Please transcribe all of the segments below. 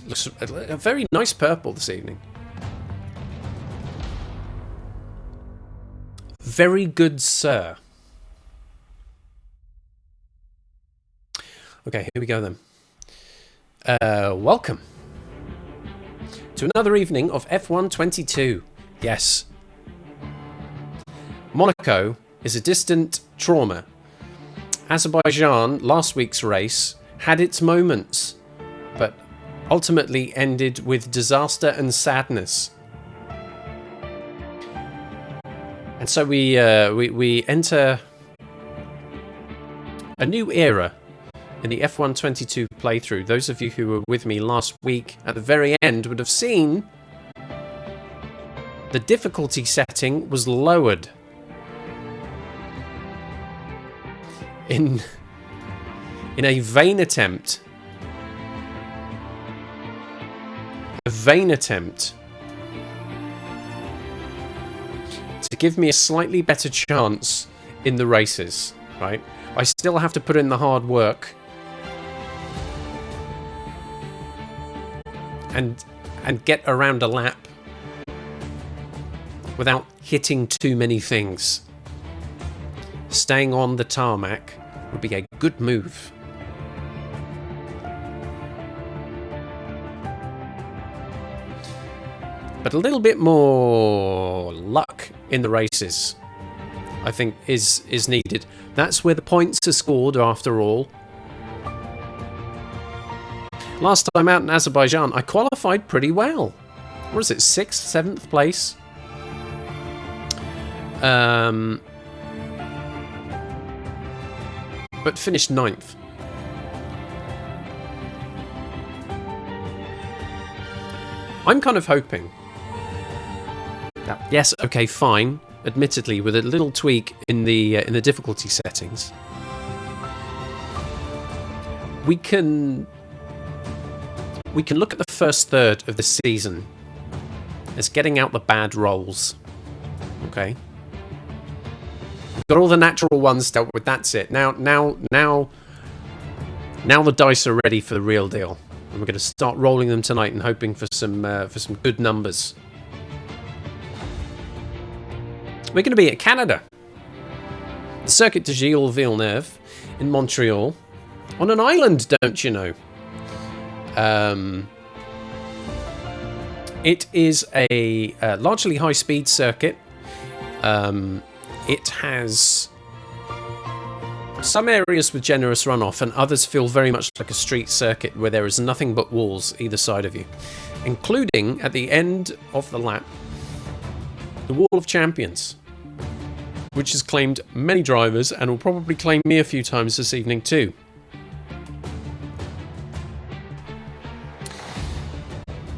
looks a very nice purple this evening. Very good, sir. Okay, here we go then. Welcome to another evening of F1 22. Yes. Monaco is a distant trauma. Azerbaijan, last week's race, had its moments, but ultimately ended with disaster and sadness. And so we enter a new era in the F1 22 playthrough. Those of you who were with me last week at the very end would have seen the difficulty setting was lowered. In a vain attempt to give me a slightly better chance in the races, right? I still have to put in the hard work and get around a lap without hitting too many things. Staying on the tarmac would be a good move. But a little bit more luck in the races, I think, is needed. That's where the points are scored, after all. Last time out in Azerbaijan, I qualified pretty well. What is it, 6th, 7th place? But finished 9th. I'm kind of hoping that, yes, okay, fine, admittedly, with a little tweak in the difficulty settings, we can look at the first third of the season as getting out the bad rolls. Okay. Got all the natural ones dealt with. That's it. Now the dice are ready for the real deal, and we're going to start rolling them tonight and hoping for some good numbers. We're going to be at Canada, the Circuit de Gilles Villeneuve in Montreal, on an island, don't you know? It is a largely high-speed circuit. It has some areas with generous runoff, and others feel very much like a street circuit where there is nothing but walls either side of you, including, at the end of the lap, the Wall of Champions, which has claimed many drivers and will probably claim me a few times this evening too.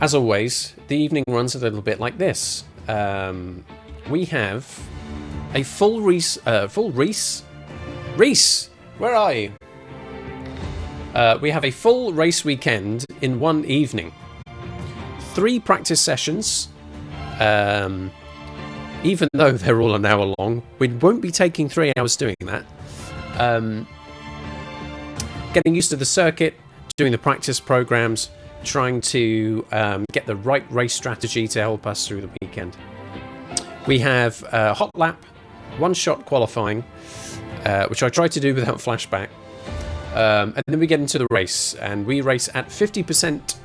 As always, the evening runs a little bit like this. We have a full Reese, where are you? We have a full race weekend in one evening. 3 practice sessions. Even though they're all an hour long, we won't be taking 3 hours doing that. Getting used to the circuit, doing the practice programs, trying to get the right race strategy to help us through the weekend. We have Hot Lap, one-shot qualifying, which I tried to do without flashback. And then we get into the race, and we race at 50%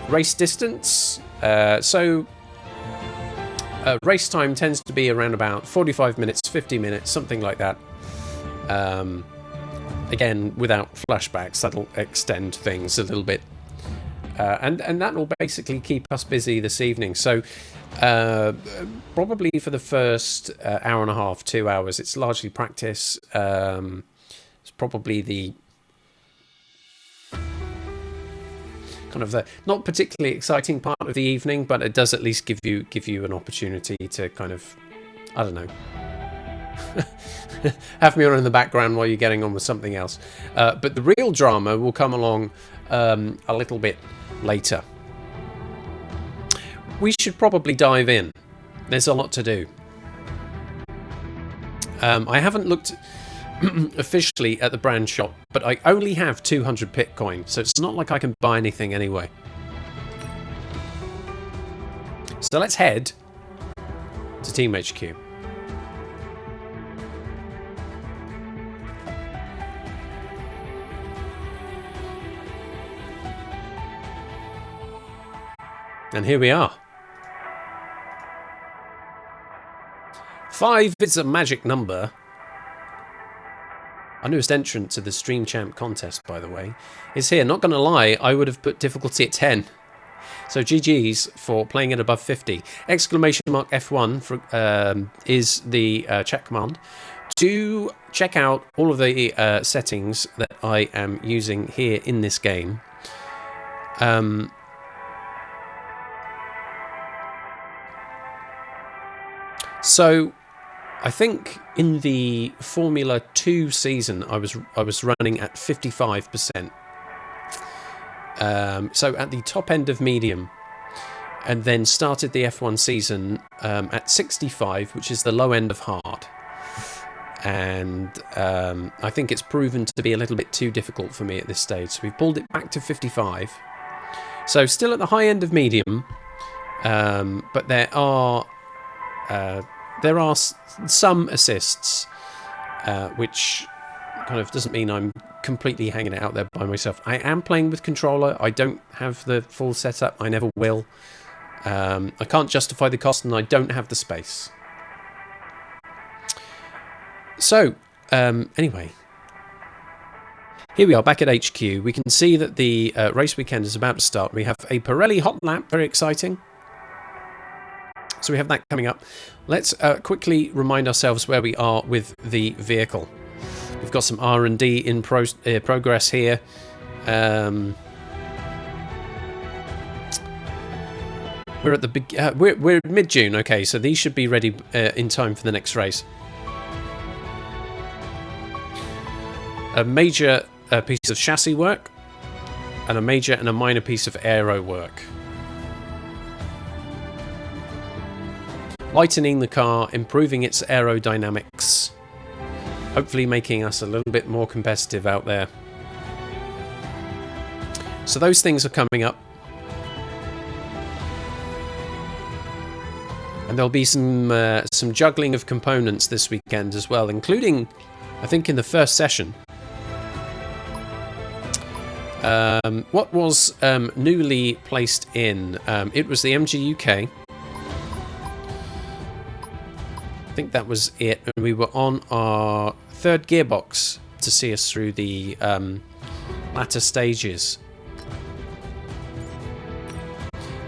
race distance. So race time tends to be around about 45 minutes, 50 minutes, something like that. Again, without flashbacks, that'll extend things a little bit. And that will basically keep us busy this evening. So probably for the first hour and a half, 2 hours, it's largely practice. It's probably the kind of the not particularly exciting part of the evening, but it does at least give you an opportunity to kind of, I don't know, have me on in the background while you're getting on with something else. But the real drama will come along a little bit later. We should probably dive in. There's a lot to do. I haven't looked officially at the brand shop, but I only have 200 Bitcoin, so it's not like I can buy anything anyway. So let's head to Team HQ. And here we are. 5 is a magic number. Our newest entrant to the Stream Champ contest, by the way, is here. Not going to lie, I would have put difficulty at 10. So GG's for playing it above 50. Exclamation mark F1 for, is the check command to check out all of the settings that I am using here in this game. So I think in the Formula 2 season, I was running at 55%. So at the top end of medium, and then started the F1 season at 65, which is the low end of hard. And I think it's proven to be a little bit too difficult for me at this stage. So we've pulled it back to 55. So still at the high end of medium, but there are some assists, which kind of doesn't mean I'm completely hanging it out there by myself. I am playing with controller. I don't have the full setup. I never will. I can't justify the cost, and I don't have the space. So, anyway, here we are back at HQ. We can see that the race weekend is about to start. We have a Pirelli Hot Lap, very exciting. So we have that coming up. Let's quickly remind ourselves where we are with the vehicle. We've got some R&D in progress here. We're at the we're mid-June. Okay, so these should be ready in time for the next race. A major piece of chassis work, and a major and a minor piece of aero work. Lightening the car, improving its aerodynamics, hopefully making us a little bit more competitive out there. So those things are coming up. And there'll be some juggling of components this weekend as well, including, I think, in the first session. What was newly placed in? It was the MG UK. I think that was it, and we were on our third gearbox to see us through the latter stages.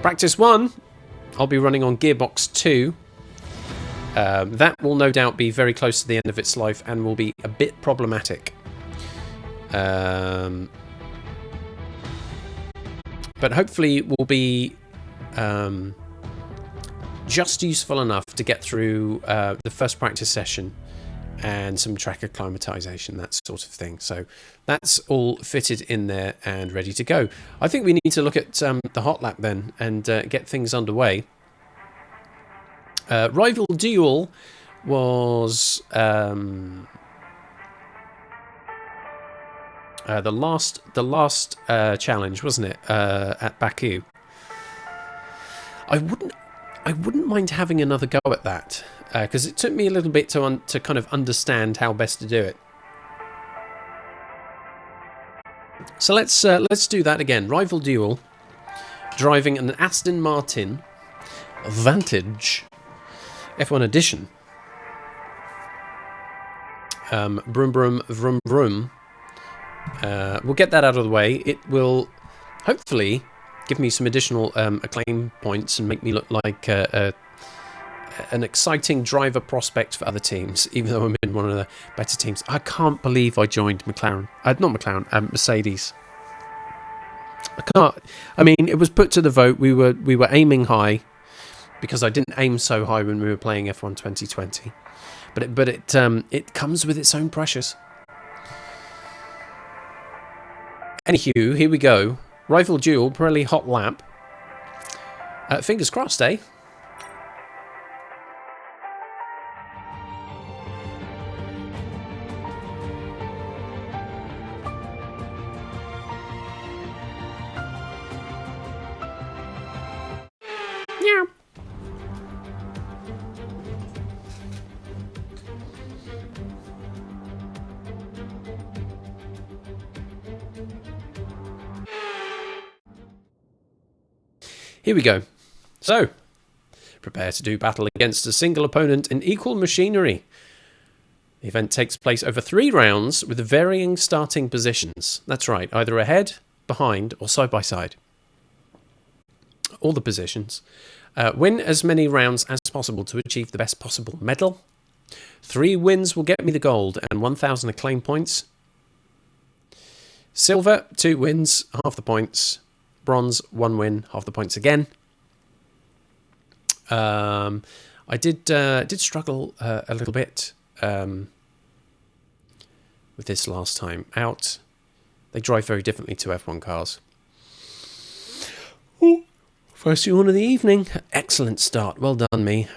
Practice 1, I'll be running on gearbox 2. That will no doubt be very close to the end of its life and will be a bit problematic. But hopefully will be just useful enough to get through the first practice session and some track acclimatization, that sort of thing. So that's all fitted in there and ready to go. I think we need to look at the hot lap then and get things underway. Rival Duel was the last challenge, wasn't it? At Baku. I wouldn't mind having another go at that, because it took me a little bit to kind of understand how best to do it. So let's do that again. Rival Duel, driving an Aston Martin Vantage F1 Edition. Broom broom vroom vroom. We'll get that out of the way. It will hopefully give me some additional acclaim points and make me look like an exciting driver prospect for other teams, even though I'm in one of the better teams. I can't believe I joined McLaren. Not McLaren, Mercedes. I can't. I mean, it was put to the vote. We were aiming high, because I didn't aim so high when we were playing F1 2020. But it comes with its own pressures. Anywho, here we go. Rival Duel, Pirelli Hot Lap. Fingers crossed, eh? Yeah. Here we go. So, prepare to do battle against a single opponent in equal machinery. The event takes place over 3 rounds with varying starting positions. That's right, either ahead, behind, or side by side. All the positions. Win as many rounds as possible to achieve the best possible medal. 3 wins will get me the gold and 1,000 acclaim points. Silver, 2 wins, half the points. Bronze, 1 win, half the points again. I did struggle a little bit with this last time out. They drive very differently to F1 cars. Ooh, first one of the evening. Excellent start. Well done, me.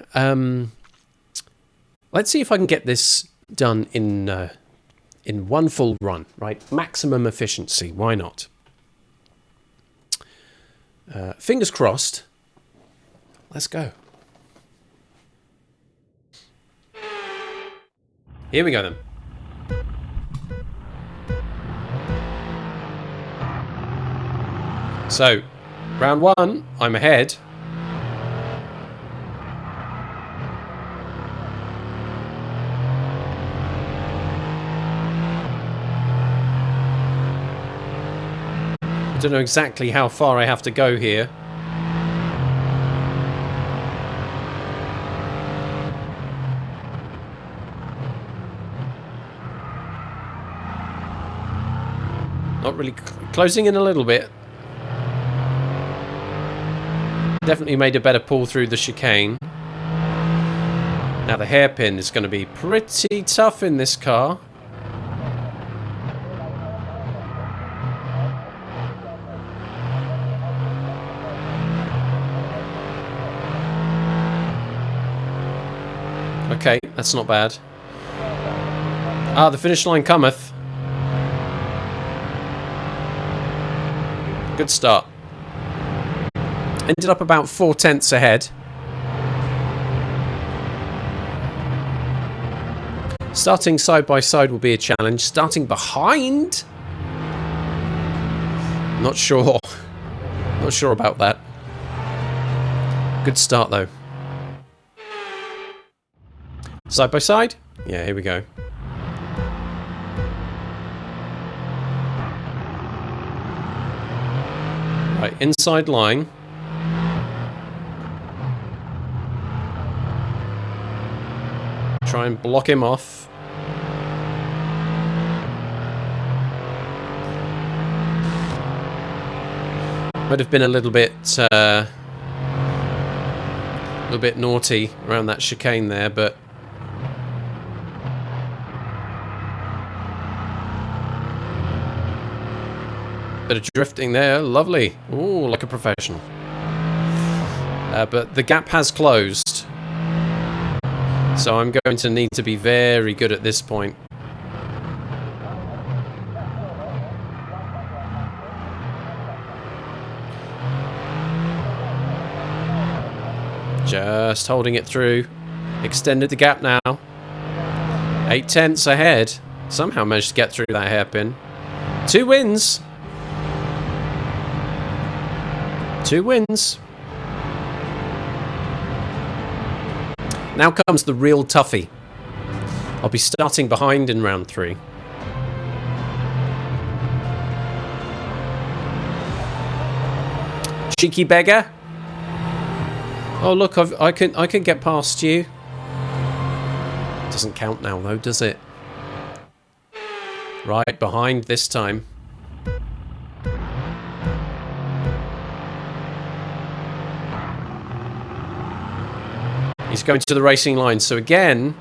Let's see if I can get this done in one full run, right? Maximum efficiency. Why not? Fingers crossed. Let's go. Here we go then. So, round 1, I'm ahead. I don't know exactly how far I have to go here. Not really closing in a little bit. Definitely made a better pull through the chicane. Now the hairpin is going to be pretty tough in this car. Okay, that's not bad. Ah, the finish line cometh. Good start. Ended up about 4/10 ahead. Starting side by side will be a challenge. Starting behind? Not sure. Not sure about that. Good start though. Side by side? Yeah, here we go. Right, inside line. Try and block him off. Might have been a little bit naughty around that chicane there, but bit of drifting there, lovely. Ooh, like a professional. But the gap has closed. So I'm going to need to be very good at this point. Just holding it through. Extended the gap now. 8/10 ahead. Somehow managed to get through that hairpin. 2 wins. 2 wins. Now comes the real toughie. I'll be starting behind in round 3. Cheeky beggar. Oh look, I can get past you. Doesn't count now though, does it? Right behind this time. He's going to the racing line, so again,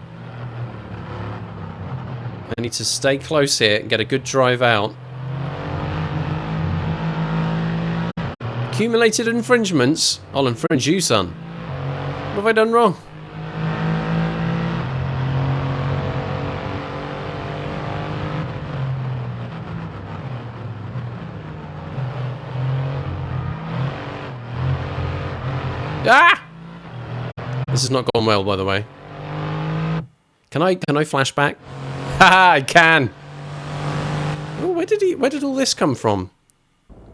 I need to stay close here and get a good drive out. Accumulated infringements? I'll infringe you, son. What have I done wrong? Ah! This has not gone well, by the way. Can I flash back? Haha, I can. Oh, where did all this come from?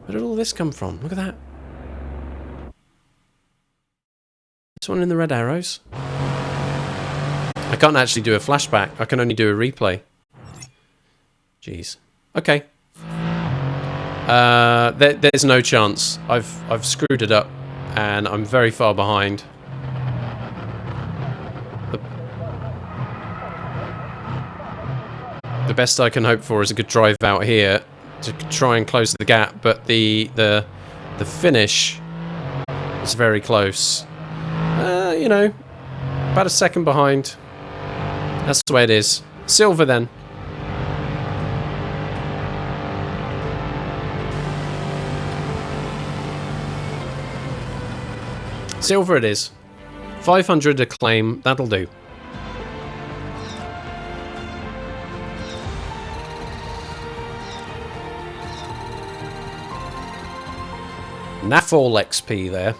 Where did all this come from? Look at that. This one in the red arrows. I can't actually do a flashback. I can only do a replay. Jeez. Okay. There's no chance. I've screwed it up, and I'm very far behind. The best I can hope for is a good drive out here to try and close the gap, but the finish is very close. You know, about a second behind. That's the way it is. Silver then. Silver it is. 500 acclaim, that'll do. Naffall XP there.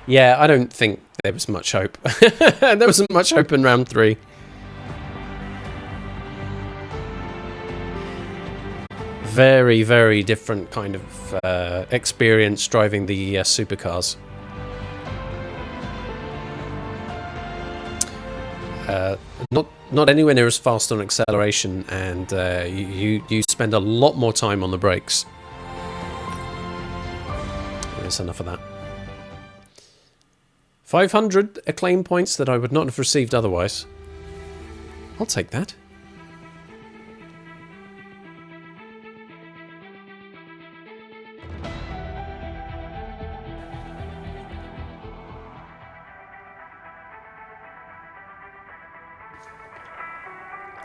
Yeah, I don't think there was much hope. There wasn't much hope in round 3. Very, very different kind of experience driving the supercars. Not anywhere near as fast on acceleration, and you spend a lot more time on the brakes. That's enough of that. 500 acclaim points that I would not have received otherwise. I'll take that.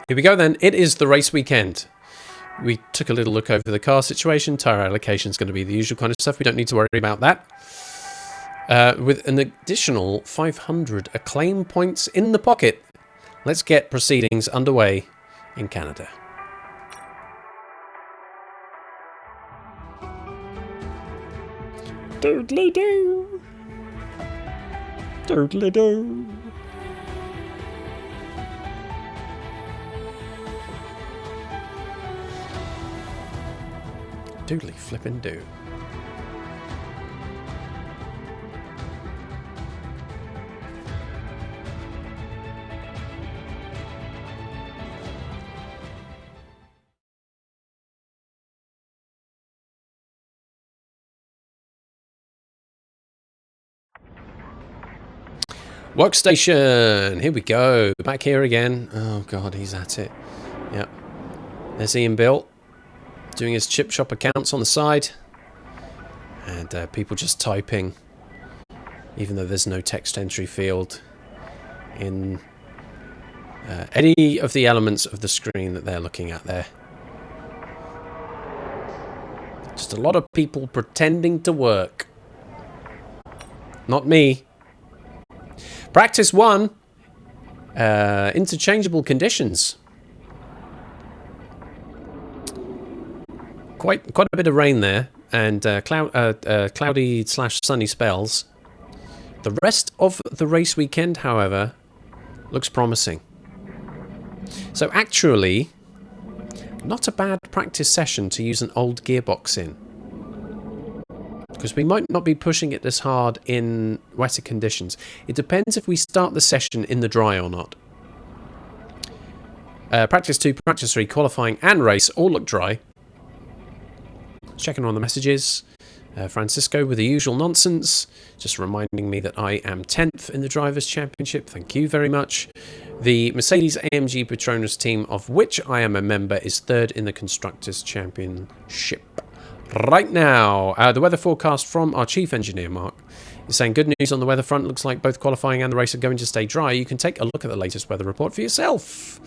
Here we go then. It is the race weekend. We took a little look over the car situation. Tyre allocation is going to be the usual kind of stuff. We don't need to worry about that. With an additional 500 acclaim points in the pocket, let's get proceedings underway in Canada. Doodly-doo. Doodly-doo. Doodly flippin' do. Workstation! Here we go. Back here again. Oh god, he's at it. Yep. There's Ian Bill doing his chip shop accounts on the side. And people just typing, even though there's no text entry field in any of the elements of the screen that they're looking at there. Just a lot of people pretending to work. Not me. Practice 1. Interchangeable conditions. Quite a bit of rain there, and cloudy / sunny spells. The rest of the race weekend, however, looks promising. So actually, not a bad practice session to use an old gearbox in. Because we might not be pushing it this hard in wetter conditions. It depends if we start the session in the dry or not. Practice 2, practice 3, qualifying and race all look dry. Checking on the messages. Francisco with the usual nonsense. Just reminding me that I am 10th in the Drivers' Championship. Thank you very much. The Mercedes AMG Petronas team, of which I am a member, is 3rd in the Constructors' Championship. Right now, the weather forecast from our chief engineer, Mark, is saying good news on the weather front. Looks like both qualifying and the race are going to stay dry. You can take a look at the latest weather report for yourself.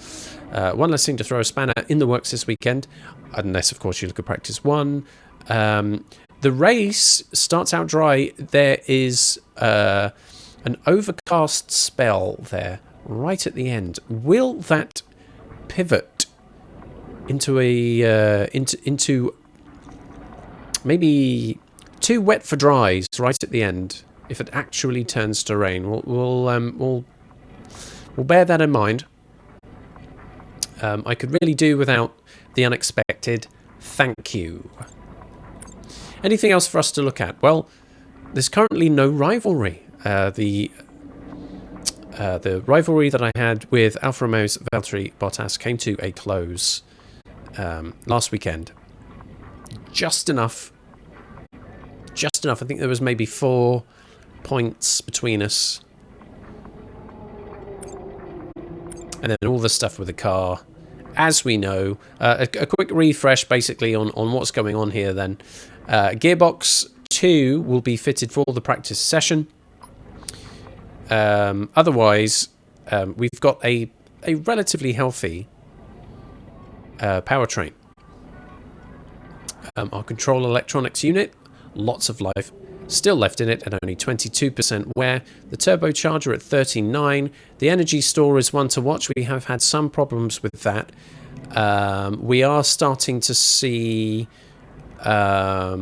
One less thing to throw a spanner in the works this weekend, unless, of course, you look at practice 1. The race starts out dry. There is an overcast spell there right at the end. Will that pivot into a into maybe too wet for dries right at the end if it actually turns to rain? We'll bear that in mind. I could really do without the unexpected thank you. Anything else for us to look at? Well, there's currently no rivalry. The rivalry that I had with Alfa Romeo's Valtteri Bottas came to a close last weekend. Just enough. Just enough. I think there was maybe 4 points between us. And then all the stuff with the car. As we know, a quick refresh basically on what's going on here then. Gearbox 2 will be fitted for the practice session. Otherwise, we've got a relatively healthy powertrain. Our control electronics unit, lots of life still left in it at only 22% wear. The turbocharger at 39. The energy store is one to watch. We have had some problems with that. We are starting to see a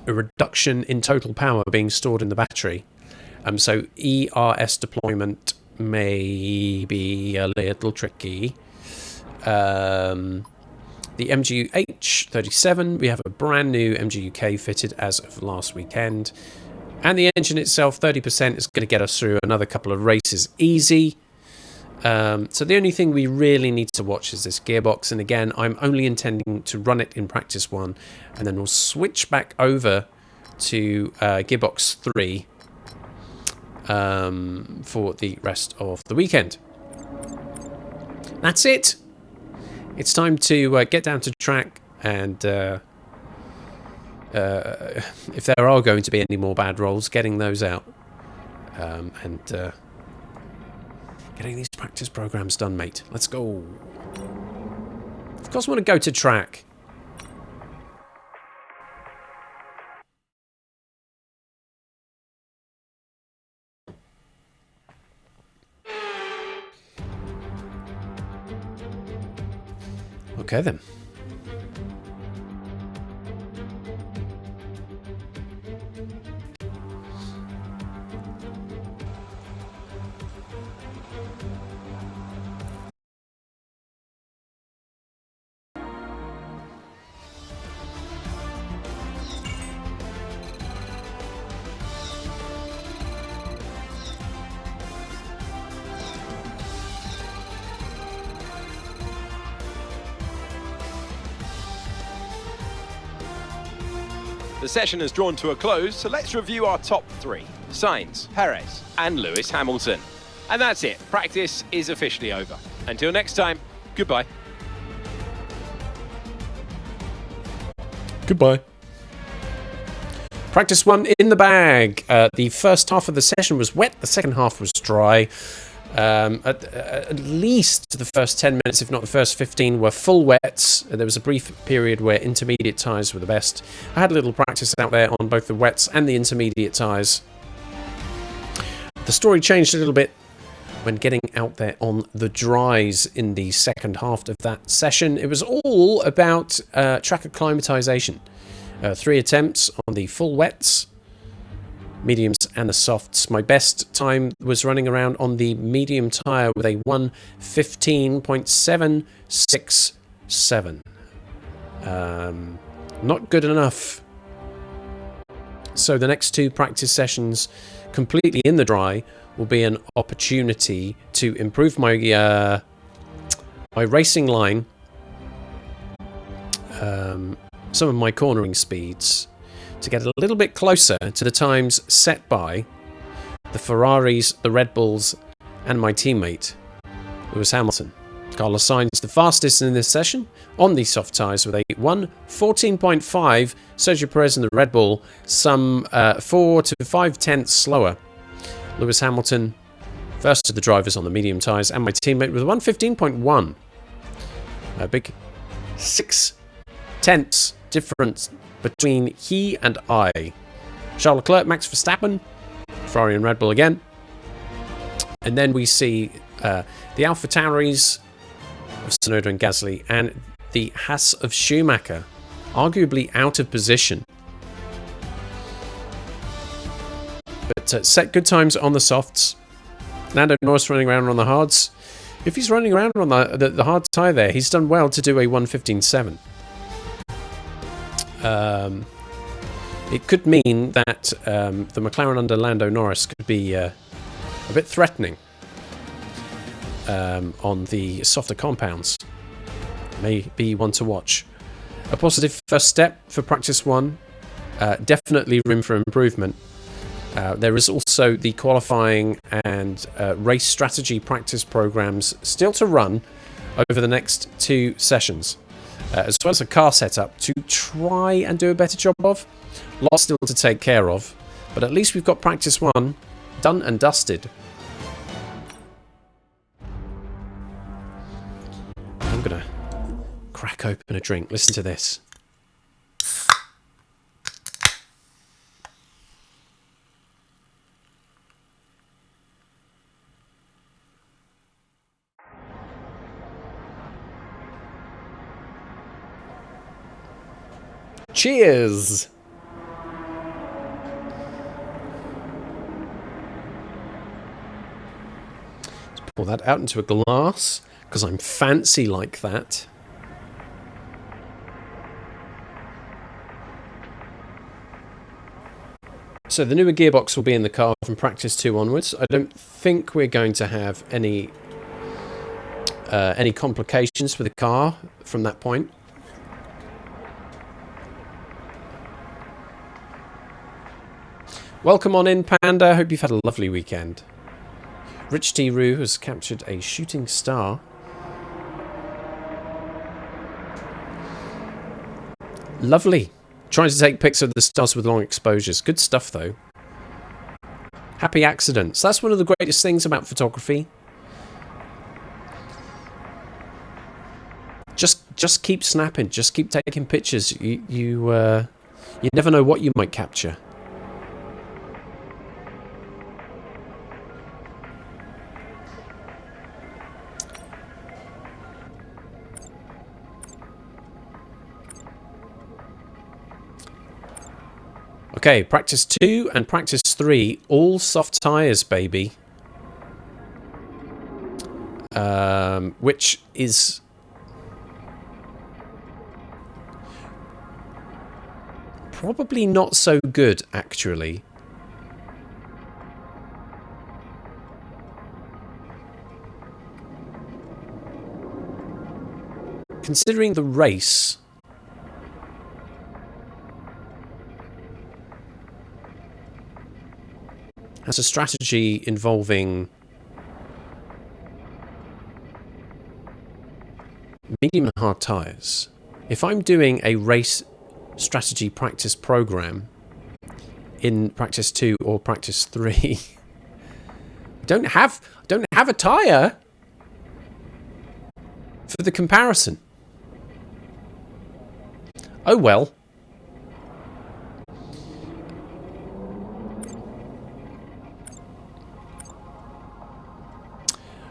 reduction in total power being stored in the battery. So ERS deployment may be a little tricky. The MGU-H37, we have a brand new MGU-K fitted as of last weekend. And the engine itself, 30%, is going to get us through another couple of races easy. So the only thing we really need to watch is this gearbox. And again, I'm only intending to run it in practice 1. And then we'll switch back over to gearbox 3 for the rest of the weekend. That's it. It's time to get down to track, and if there are going to be any more bad rolls, getting those out, and getting these practice programs done, mate. Let's go. Of course I want to go to track. Okay then. The session has drawn to a close, so let's review our top 3. Sainz, Perez and Lewis Hamilton. And that's it. Practice is officially over. Until next time, goodbye. Goodbye. Practice 1 in the bag. The first half of the session was wet. The second half was dry. At least the first 10 minutes, if not the first 15, were full wets. There was a brief period where intermediate tyres were the best. I had a little practice out there on both the wets and the intermediate tyres. The story changed a little bit when getting out there on the dries in the second half of that session. It was all about track acclimatization. 3 attempts on the full wets, mediums and the softs. My best time was running around on the medium tyre with a 1:15.767. Not good enough. So the next 2 practice sessions completely in the dry will be an opportunity to improve my my racing line, some of my cornering speeds, to get a little bit closer to the times set by the Ferraris, the Red Bulls, and my teammate, Lewis Hamilton. Carlos Sainz, the fastest in this session, on the soft tyres with a 1:14.5. Sergio Perez in the Red Bull, some 4 to 5 tenths slower. Lewis Hamilton, first of the drivers on the medium tyres, and my teammate with a 1:15.1. A big 6 tenths difference between he and I. Charles Leclerc, Max Verstappen, Ferrari and Red Bull again. And then we see the AlphaTauris of Tsunoda and Gasly and the Haas of Schumacher, arguably out of position. But set good times on the softs. Lando Norris running around on the hards. If he's running around on the hard tyre there, he's done well to do a 1:15.7. It could mean that the McLaren under Lando Norris could be a bit threatening on the softer compounds. May be one to watch. A positive first step for practice 1. Definitely room for improvement. There is also the qualifying and race strategy practice programs still to run over the next 2 sessions, as well as a car setup to try and do a better job of. Lots still to take care of, but at least we've got practice 1 done and dusted. I'm gonna crack open a drink. Listen to this. Cheers! Let's pour that out into a glass, because I'm fancy like that. So the newer gearbox will be in the car from practice 2 onwards. I don't think we're going to have any complications with the car from that point. Welcome on in, Panda. Hope you've had a lovely weekend. Rich T. Roo has captured a shooting star. Lovely. Trying to take pics of the stars with long exposures. Good stuff, though. Happy accidents. That's one of the greatest things about photography. Just keep snapping. Just keep taking pictures. You never know what you might capture. Okay, practice 2 and practice 3, all soft tyres, baby. Which is probably not so good, actually. Considering the race, has a strategy involving medium and hard tyres. If I'm doing a race strategy practice program in practice 2 or practice 3, I don't have a tyre for the comparison. Oh well.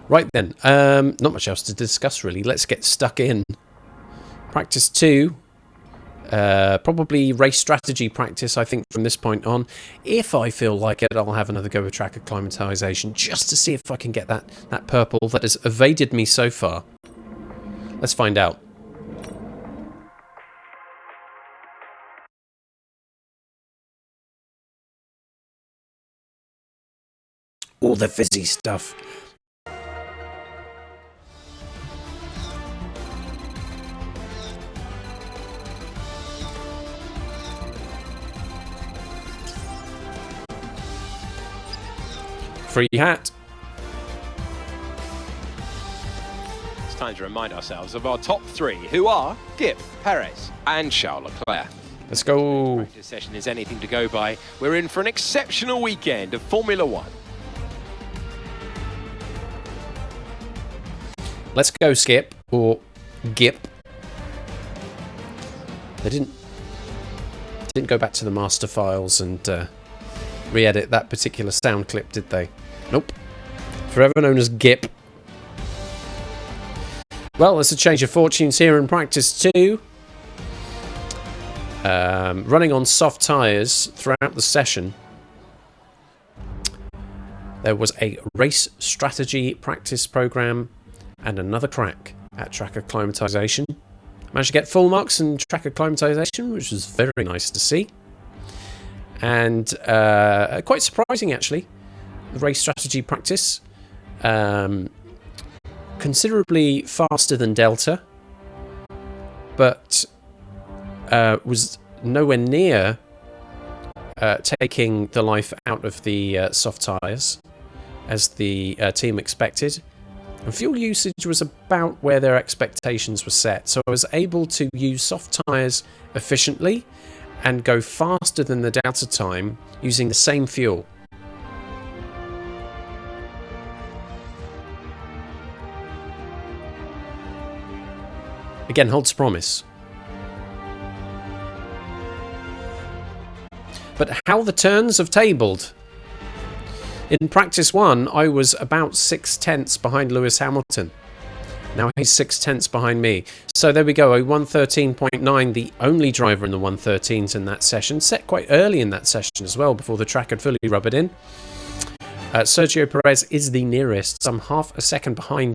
Right then, not much else to discuss really. Let's get stuck in. Practice 2, probably race strategy practice, I think, from this point on. If I feel like it, I'll have another go with track acclimatization just to see if I can get that purple that has evaded me so far. Let's find out. All the fizzy stuff. Free hat. It's time to remind ourselves of our top 3, who are Gip, Perez and Charles Leclerc. Let's go. If practice session is anything to go by, we're in for an exceptional weekend of Formula 1. Let's go, Skip, or Gip. They didn't go back to the master files and re-edit that particular sound clip, did they? Nope. Forever known as Gip. Well, there's a change of fortunes here in practice 2. Running on soft tyres throughout the session. There was a race strategy practice program and another crack at track acclimatization. Managed to get full marks in track acclimatization, which was very nice to see. And quite surprising, actually, the race strategy practice. Considerably faster than Delta, but was nowhere near taking the life out of the soft tyres as the team expected. And fuel usage was about where their expectations were set. So I was able to use soft tyres efficiently and go faster than the Delta time using the same fuel. Again, holds promise. But how the turns have tabled. In practice 1, I was about 6/10 behind Lewis Hamilton. Now he's 6/10 behind me. So there we go, a 113.9, the only driver in the 113s in that session. Set quite early in that session as well, before the track had fully rubbered in. Sergio Perez is the nearest, some half a second behind.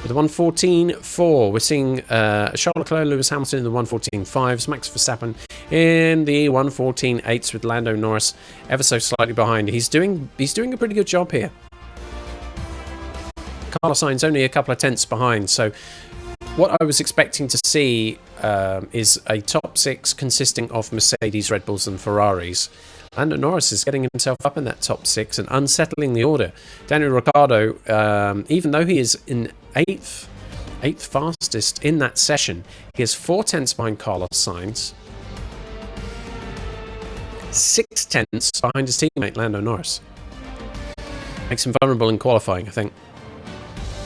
With the 114.4, we're seeing Charles Leclerc, Lewis Hamilton in the 114.5s, Max Verstappen in the 114.8s with Lando Norris ever so slightly behind. He's doing a pretty good job here. Carlos Sainz only a couple of tenths behind, so what I was expecting to see is a top 6 consisting of Mercedes, Red Bulls and Ferraris. Lando Norris is getting himself up in that top 6 and unsettling the order. Daniel Ricciardo, even though he is in 8th fastest in that session, he is 4 tenths behind Carlos Sainz, 6 tenths behind his teammate Lando Norris. Makes him vulnerable in qualifying, I think.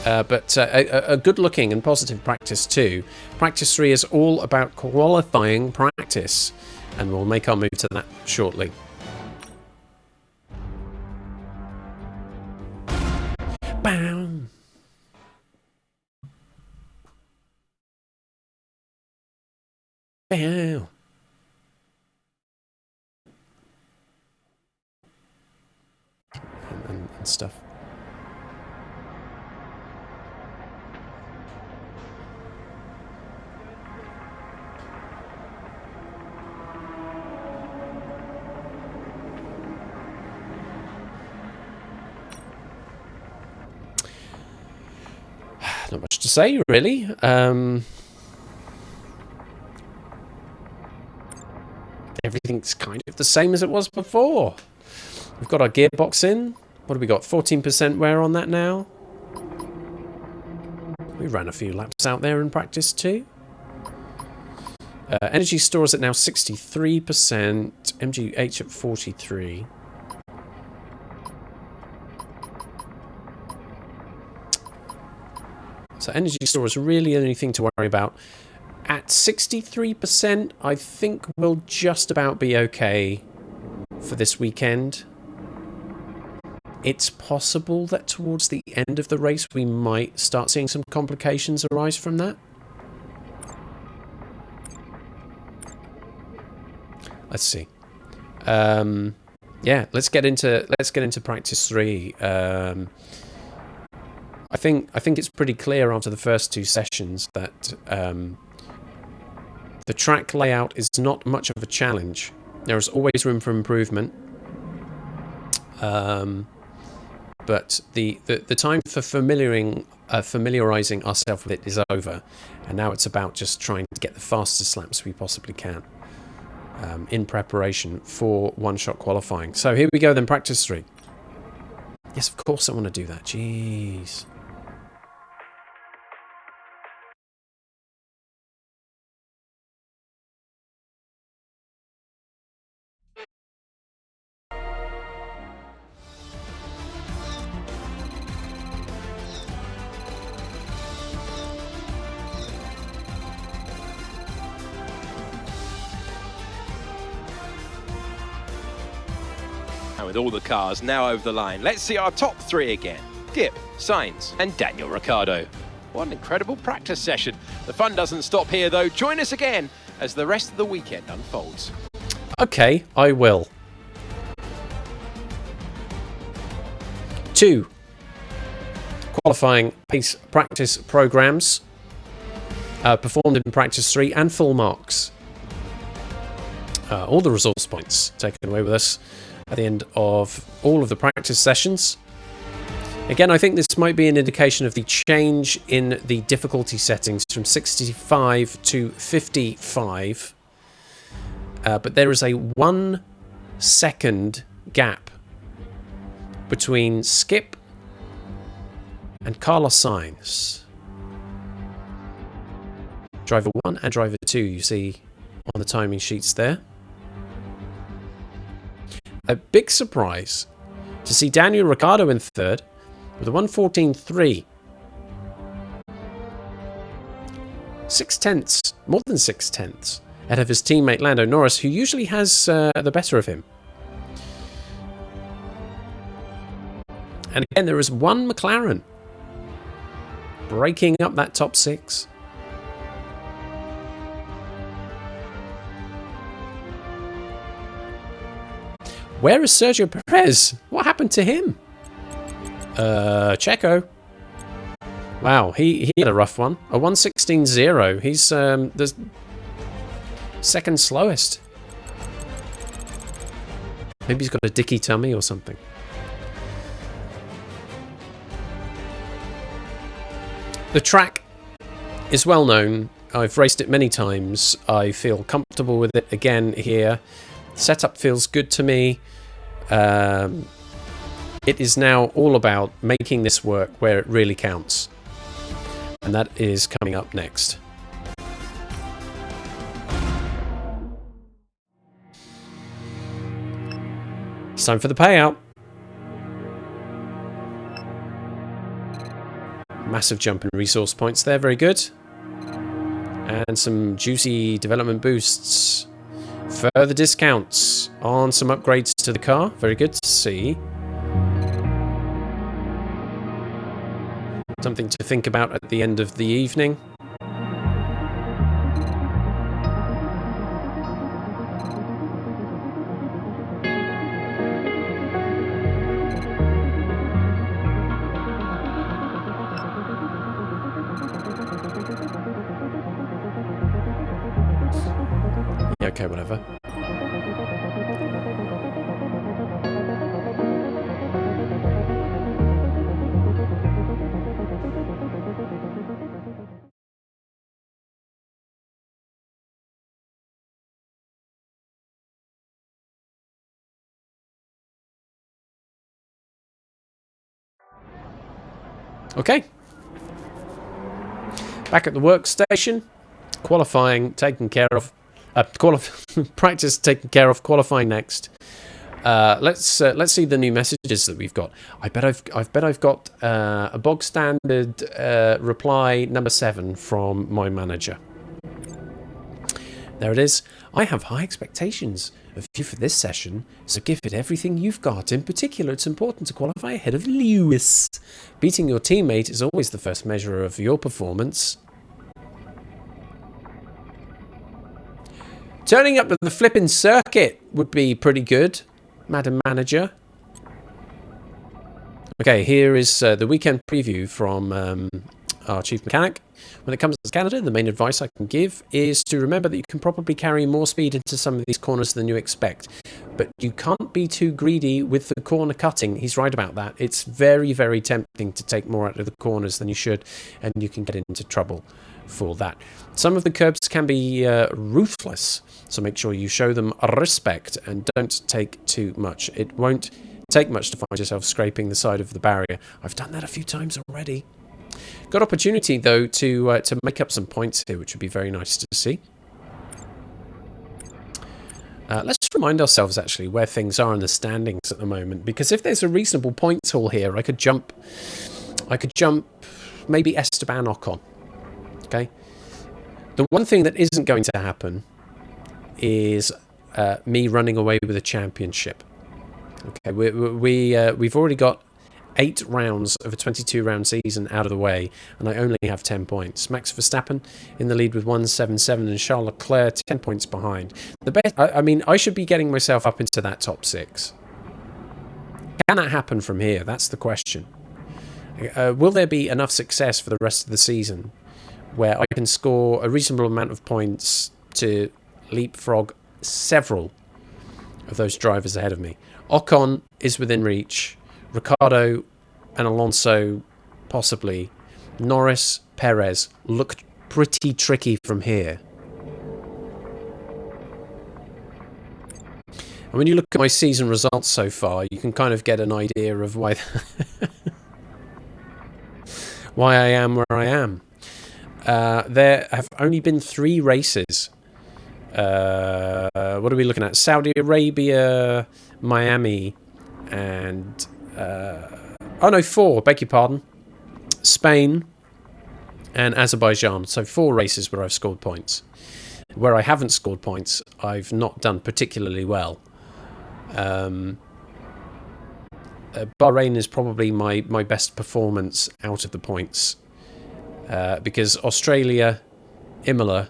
But a good looking and positive practice too. Practice 3 is all about qualifying practice, and we'll make our move to that shortly. Bam. Bam. And stuff. Not much to say, really. Everything's kind of the same as it was before. We've got our gearbox in. What have we got? 14% wear on that now. We ran a few laps out there in practice too. Energy stores at now 63%. MGH at 43%. So energy store is really the only thing to worry about. At 63%, I think we'll just about be okay for this weekend. It's possible that towards the end of the race we might start seeing some complications arise from that. Let's see. Yeah, let's get into practice 3. I think it's pretty clear after the first 2 sessions that the track layout is not much of a challenge. There is always room for improvement, but the time for familiarizing ourselves with it is over, and now it's about just trying to get the fastest laps we possibly can in preparation for one-shot qualifying. So here we go then, practice 3. Yes, of course I want to do that. Jeez. And with all the cars now over the line, let's see our top 3 again. Dip, Sainz and Daniel Ricciardo. What an incredible practice session. The fun doesn't stop here though. Join us again as the rest of the weekend unfolds. Okay, I will. 2. qualifying pace practice programs performed in practice 3 and full marks. All the resource points taken away with us at the end of all of the practice sessions. Again, I think this might be an indication of the change in the difficulty settings from 65 to 55. But there is a 1 second gap between Skip and Carlos Sainz. Driver 1 and driver 2, you see on the timing sheets there. A big surprise to see Daniel Ricciardo in third with a 1:14.3. 6/10, more than 6/10 ahead of his teammate Lando Norris, who usually has the better of him. And again, there is one McLaren breaking up that top 6. Where is Sergio Perez? What happened to him? Checo. Wow, he had a rough one. A 1:16.0. He's the second slowest. Maybe he's got a dicky tummy or something. The track is well known. I've raced it many times. I feel comfortable with it again here. Setup feels good to me. It is now all about making this work where it really counts. And that is coming up next. It's time for the payout. Massive jump in resource points there, very good. And some juicy development boosts. Further discounts on some upgrades to the car. Very good to see. Something to think about at the end of the evening. Yeah, okay, whatever. Okay. Back at the workstation. Qualifying taken care of. Practice taken care of. Qualifying next. Let's see the new messages that we've got. I bet I've got a bog standard reply number 7 from my manager. There it is. I have high expectations of you for this session, so give it everything you've got. In particular, it's important to qualify ahead of Lewis. Beating your teammate is always the first measure of your performance. Turning up to the flipping circuit would be pretty good, Madam Manager. Okay, here is the weekend preview from our chief mechanic. When it comes to Canada, the main advice I can give is to remember that you can probably carry more speed into some of these corners than you expect. But you can't be too greedy with the corner cutting. He's right about that. It's very, very tempting to take more out of the corners than you should, and you can get into trouble for that. Some of the curbs can be ruthless, so make sure you show them respect and don't take too much. It won't take much to find yourself scraping the side of the barrier. I've done that a few times already. Got opportunity though to make up some points here, which would be very nice to see. Let's remind ourselves actually where things are in the standings at the moment, because if there's a reasonable points haul here, I could jump maybe Esteban Ocon. Okay. The one thing that isn't going to happen is me running away with a championship. Okay, we've already got 8 rounds of a 22-round season out of the way, and I only have 10 points. Max Verstappen in the lead with 177, and Charles Leclerc 10 points behind. The best. I mean, I should be getting myself up into that top 6. Can that happen from here? That's the question. Will there be enough success for the rest of the season where I can score a reasonable amount of points to leapfrog several of those drivers ahead of me? Ocon is within reach. Ricciardo and Alonso, possibly. Norris, Perez look pretty tricky from here. And when you look at my season results so far, you can kind of get an idea of why why I am where I am. There have only been 3 races. What are we looking at? Saudi Arabia, Miami, and... oh no, 4, beg your pardon. Spain and Azerbaijan. So 4 races where I've scored points. Where I haven't scored points, I've not done particularly well. Bahrain is probably my best performance out of the points. Because Australia, Imola,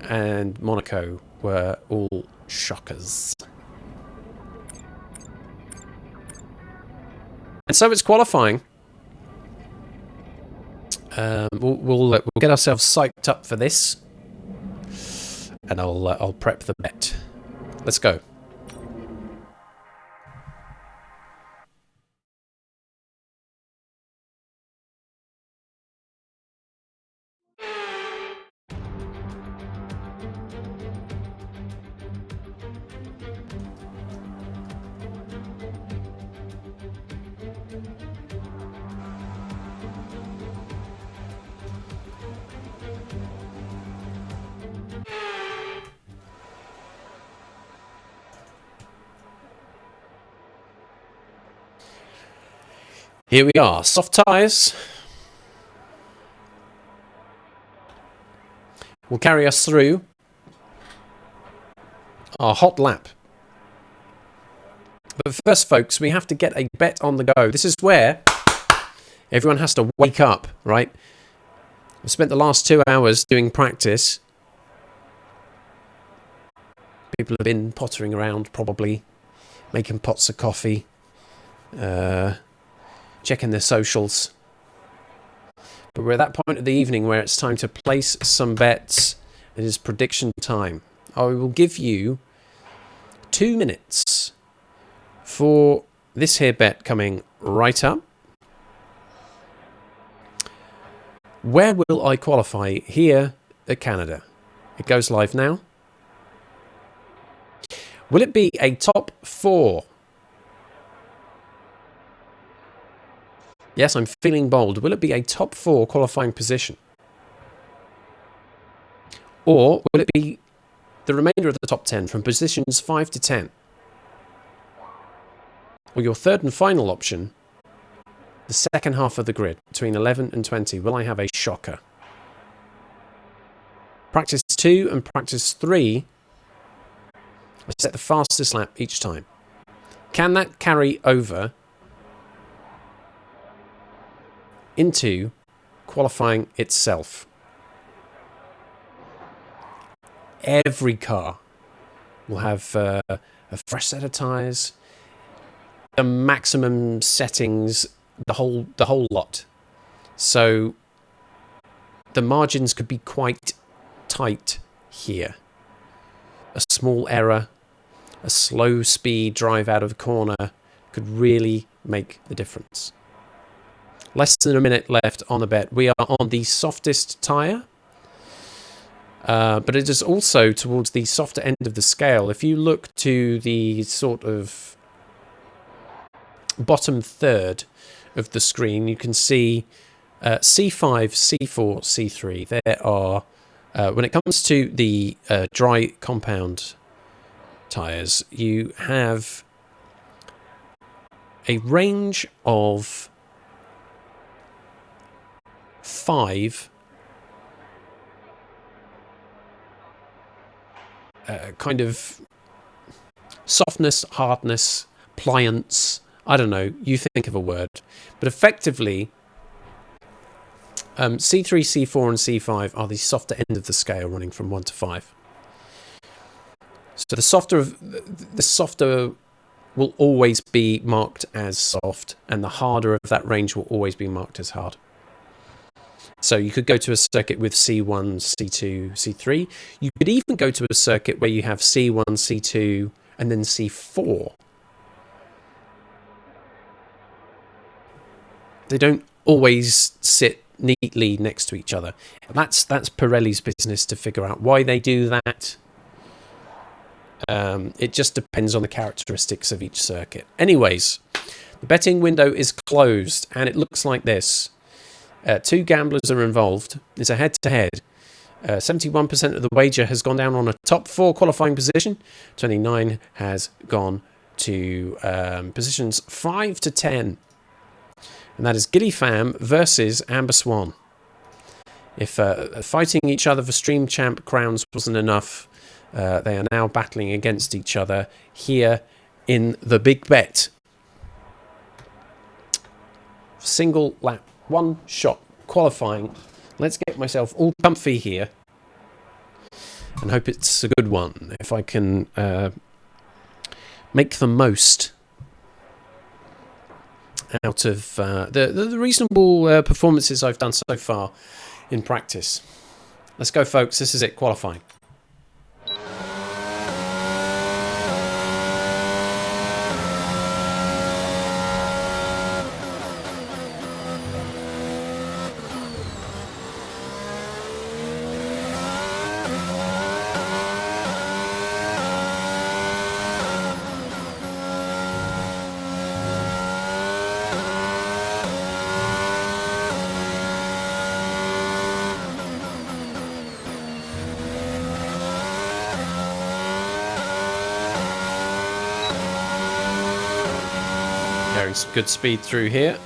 and Monaco were all shockers. And so it's qualifying. We'll get ourselves psyched up for this, and I'll prep the bet. Let's go. Here we are, soft tyres will carry us through our hot lap. But first, folks, we have to get a bet on the go. This is where everyone has to wake up, right? I've spent the last 2 hours doing practice. People have been pottering around, probably, making pots of coffee. Checking their socials. But we're at that point of the evening where it's time to place some bets. It is prediction time. I will give you 2 minutes for this here bet coming right up. Where will I qualify here at Canada? It goes live now. Will it be a top 4? Yes, I'm feeling bold. Will it be a top 4 qualifying position? Or will it be the remainder of the top 10 from positions 5 to 10? Or your third and final option, the second half of the grid, between 11 and 20. Will I have a shocker? Practice 2 and practice 3, I set the fastest lap each time. Can that carry over into qualifying itself? Every car will have a fresh set of tyres, the maximum settings, the whole lot. So the margins could be quite tight here. A small error, a slow speed drive out of the corner could really make the difference. Less than a minute left on the bet. We are on the softest tyre, but it is also towards the softer end of the scale. If you look to the sort of bottom third of the screen, you can see C5, C4, C3. There are, when it comes to the dry compound tyres, you have a range of 5 kind of softness, hardness, pliance. I don't know, you think of a word. But effectively, C3, C4 and C5 are the softer end of the scale, running from 1 to 5. So the softer will always be marked as soft, and the harder of that range will always be marked as hard. So you could go to a circuit with C1, C2, C3. You could even go to a circuit where you have C1, C2, and then C4. They don't always sit neatly next to each other. That's Pirelli's business to figure out why they do that. It just depends on the characteristics of each circuit. Anyways, the betting window is closed, and it looks like this. 2 gamblers are involved. It's a head-to-head. 71% of the wager has gone down on a top 4 qualifying position. 29 has gone to positions 5 to 10. And that is Giddy Fam versus Amber Swan. If fighting each other for Stream Champ crowns wasn't enough, they are now battling against each other here in the big bet. Single lap, 1 shot, qualifying. Let's get myself all comfy here and hope it's a good one. If I can make the most out of the reasonable performances I've done so far in practice. Let's go, folks. This is it, qualifying. Carrying some good speed through here.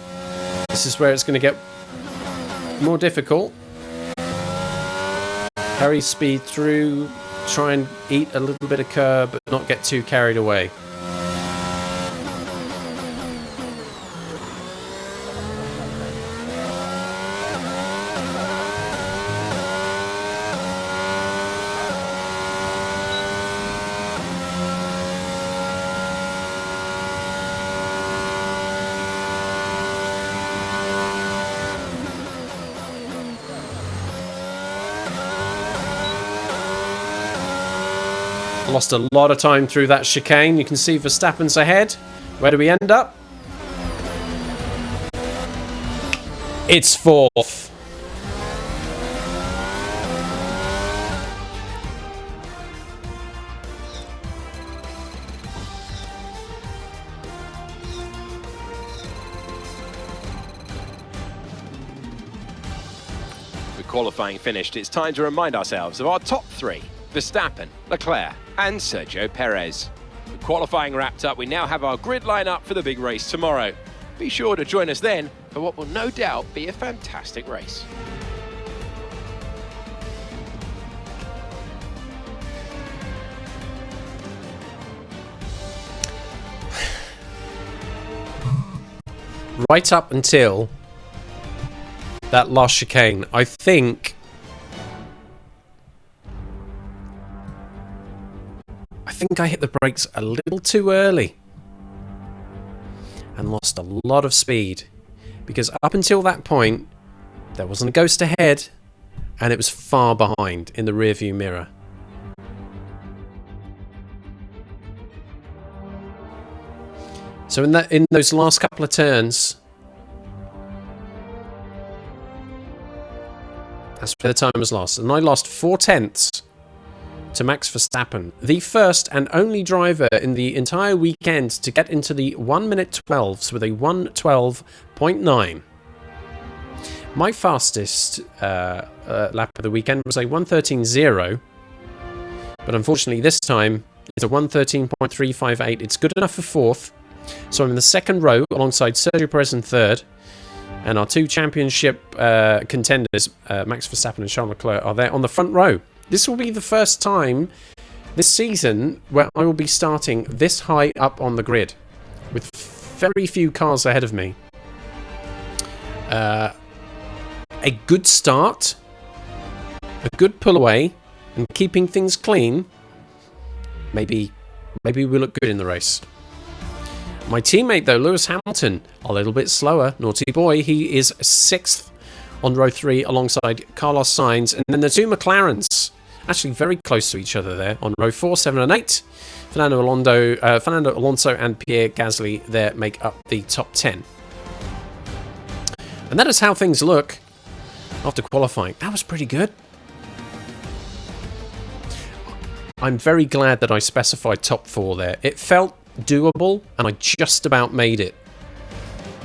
This is where it's going to get more difficult. Carry speed through, try and eat a little bit of curb, but not get too carried away. Lost a lot of time through that chicane. You can see Verstappen's ahead. Where do we end up? It's 4th. With qualifying finished, it's time to remind ourselves of our top 3. Verstappen, Leclerc and Sergio Perez. With qualifying wrapped up, we now have our grid lineup for the big race tomorrow. Be sure to join us then for what will no doubt be a fantastic race. Right up until that last chicane, I think I hit the brakes a little too early and lost a lot of speed, because up until that point there wasn't a ghost ahead and it was far behind in the rearview mirror. So in those last couple of turns, that's where the time was lost, and I lost 4/10 to Max Verstappen, the first and only driver in the entire weekend to get into the 1 minute 12s with a 1:12.9. My fastest lap of the weekend was a 1:13.0, but unfortunately this time it's a 1:13.358. It's good enough for 4th, so I'm in the 2nd row alongside Sergio Perez in 3rd, and our 2 championship contenders, Max Verstappen and Charles Leclerc, are there on the front row. This will be the first time this season where I will be starting this high up on the grid, with very few cars ahead of me. A good start, a good pull away, and keeping things clean. Maybe we look good in the race. My teammate, though, Lewis Hamilton, a little bit slower. Naughty boy. He is 6th on row 3 alongside Carlos Sainz. And then the two McLarens, actually very close to each other there on row 4, 7 and 8. Fernando Alonso and Pierre Gasly there make up the top 10. And that is how things look after qualifying. That was pretty good. I'm very glad that I specified top 4 there. It felt doable, and I just about made it.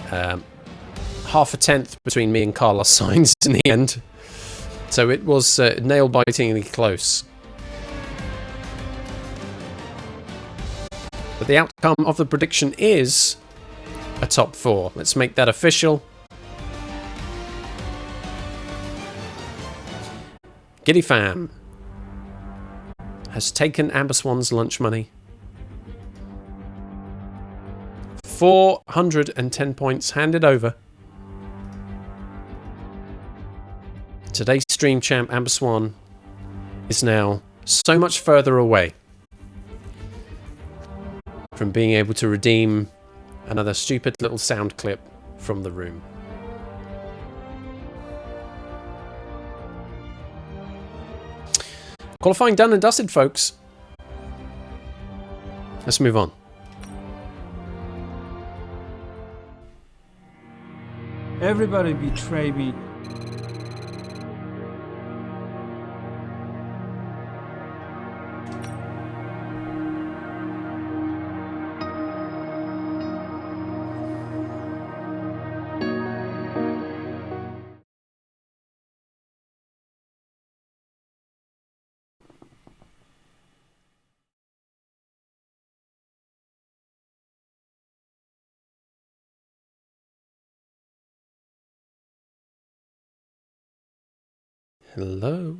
Half a tenth between me and Carlos Sainz in the end. So it was nail-bitingly close. But the outcome of the prediction is a top 4. Let's make that official. Giddy Fam has taken Amber Swan's lunch money. 410 points handed over. Today's stream champ, Amber Swan, is now so much further away from being able to redeem another stupid little sound clip from the room. Qualifying done and dusted, folks. Let's move on. Everybody betray me. Hello.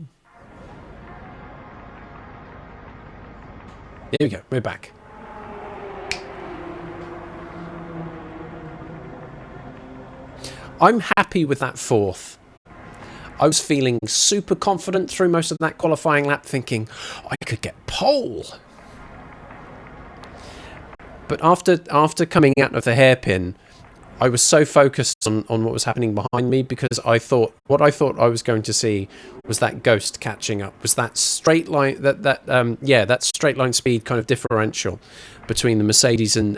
Here we go. We're back. I'm happy with that 4th. I was feeling super confident through most of that qualifying lap, thinking I could get pole. But after coming out of the hairpin, I was so focused on what was happening behind me, because what I thought I was going to see was that ghost catching up, was that straight line, that straight line speed kind of differential between the Mercedes and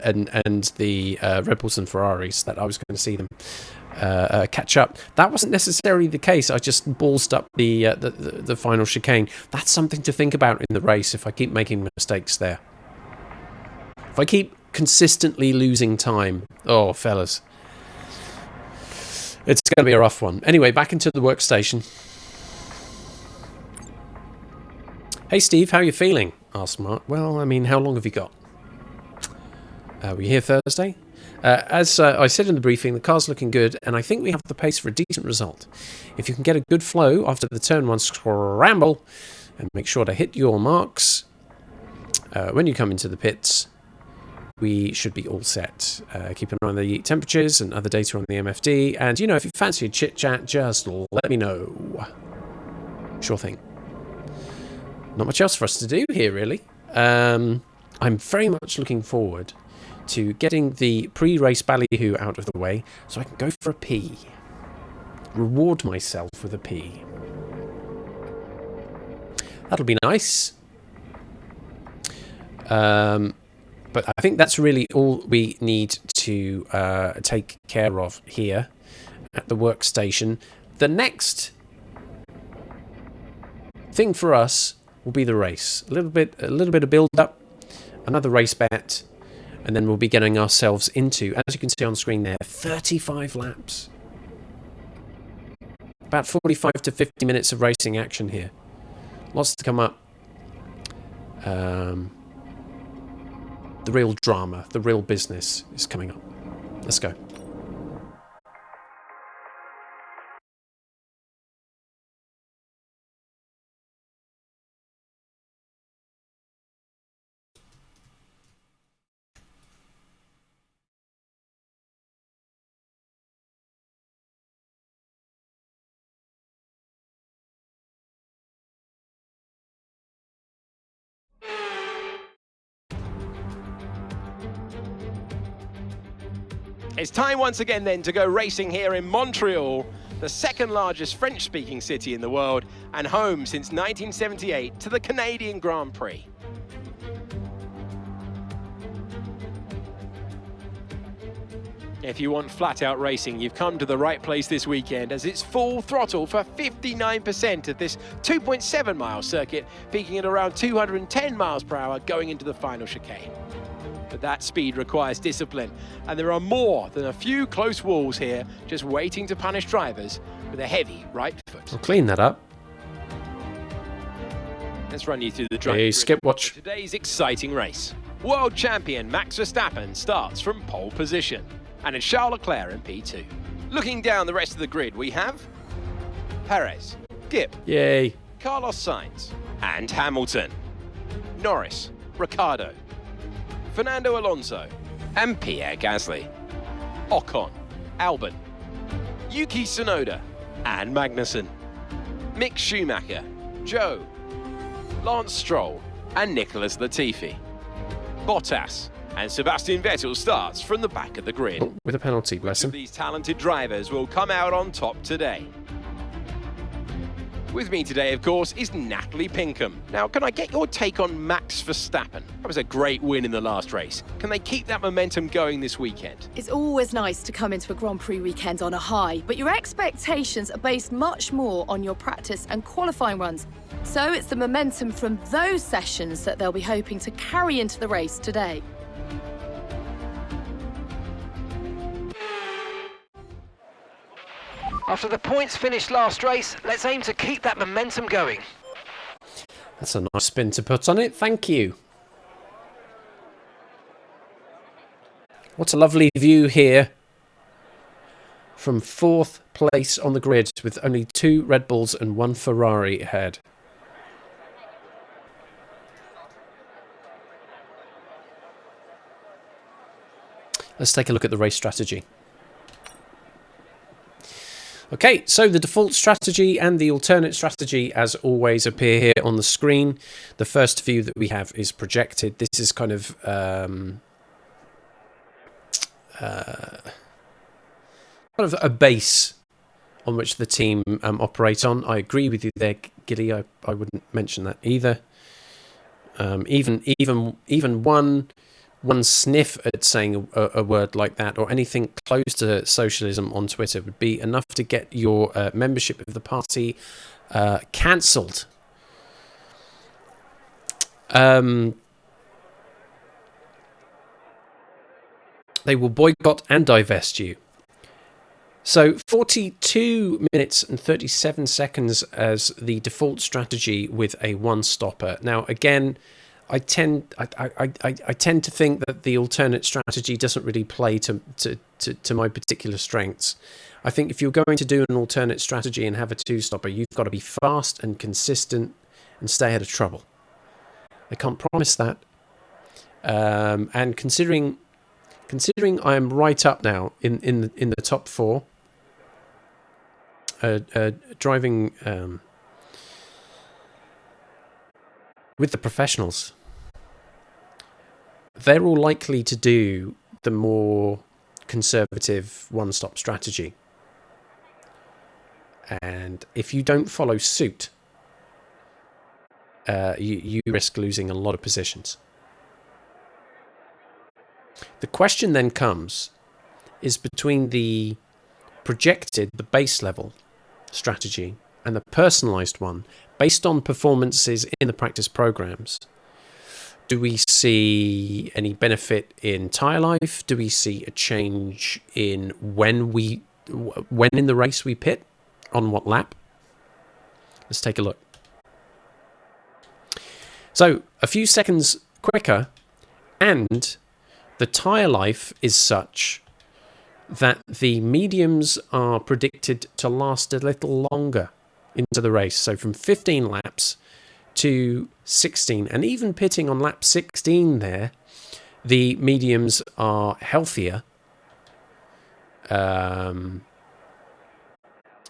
the Red Bulls and Ferraris, that I was going to see them catch up. That wasn't necessarily the case. I just ballsed up the final chicane. That's something to think about in the race if I keep making mistakes there. If I keep consistently losing time, oh fellas, it's going to be a rough one. Anyway, back into the workstation. Hey Steve, how are you feeling? Asked Mark. Well, I mean, how long have you got? Were you here Thursday? As I said in the briefing, the car's looking good, and I think we have the pace for a decent result. If you can get a good flow after the turn 1 scramble, and make sure to hit your marks when you come into the pits, we should be all set. Keep an eye on the temperatures and other data on the MFD. And, you know, if you fancy a chit-chat, just let me know. Sure thing. Not much else for us to do here, really. I'm very much looking forward to getting the pre-race ballyhoo out of the way so I can go for a pee. Reward myself with a pee. That'll be nice. But I think that's really all we need to take care of here at the workstation. The next thing for us will be the race. A little bit of build-up, another race bet, and then we'll be getting ourselves into, as you can see on screen there, 35 laps. About 45 to 50 minutes of racing action here. Lots to come up. The real drama, the real business is coming up. Let's go. It's time once again then to go racing here in Montreal, the second largest French-speaking city in the world and home since 1978 to the Canadian Grand Prix. If you want flat-out racing, you've come to the right place this weekend, as it's full throttle for 59% of this 2.7-mile circuit, peaking at around 210 miles per hour going into the final chicane. But that speed requires discipline, and there are more than a few close walls here just waiting to punish drivers with a heavy right foot. I'll clean that up. Let's run you through the drive. Hey, skip watch. Today's exciting race. World champion Max Verstappen starts from pole position, and it's Charles Leclerc in P2. Looking down the rest of the grid, we have Perez, Gibb, Yay. Carlos Sainz, and Hamilton, Norris, Ricciardo, Fernando Alonso, and Pierre Gasly, Ocon, Albon, Yuki Tsunoda, and Magnussen, Mick Schumacher, Joe, Lance Stroll, and Nicholas Latifi, Bottas, and Sebastian Vettel starts from the back of the grid. Oh, with a penalty, bless him. These talented drivers will come out on top today. With me today, of course, is Natalie Pinkham. Now, can I get your take on Max Verstappen? That was a great win in the last race. Can they keep that momentum going this weekend? It's always nice to come into a Grand Prix weekend on a high, but your expectations are based much more on your practice and qualifying runs. So it's the momentum from those sessions that they'll be hoping to carry into the race today. After the points finished last race, let's aim to keep that momentum going. That's a nice spin to put on it. Thank you. What a lovely view here from 4th place on the grid with only 2 Red Bulls and 1 Ferrari ahead. Let's take a look at the race strategy. Okay, so the default strategy and the alternate strategy, as always, appear here on the screen. The first view that we have is projected. This is kind of a base on which the team operate on. I agree with you there, Giddy. I wouldn't mention that either. Even one sniff at saying a word like that or anything close to socialism on Twitter would be enough to get your membership of the party cancelled. They will boycott and divest you. So 42 minutes and 37 seconds as the default strategy with a one-stopper. Now, again, I tend to think that the alternate strategy doesn't really play to my particular strengths. I think if you're going to do an alternate strategy and have a two-stopper, you've got to be fast and consistent and stay out of trouble. I can't promise that. And considering I am right up now in the top 4, driving with the professionals, they're all likely to do the more conservative one-stop strategy. And if you don't follow suit, you risk losing a lot of positions. The question then comes is between the projected, the base level strategy, and the personalized one based on performances in the practice programs. Do we see any benefit in tyre life? Do we see a change in when in the race we pit? On what lap? Let's take a look. So a few seconds quicker, and the tyre life is such that the mediums are predicted to last a little longer into the race. So from 15 laps to 16, and even pitting on lap 16 there, the mediums are healthier than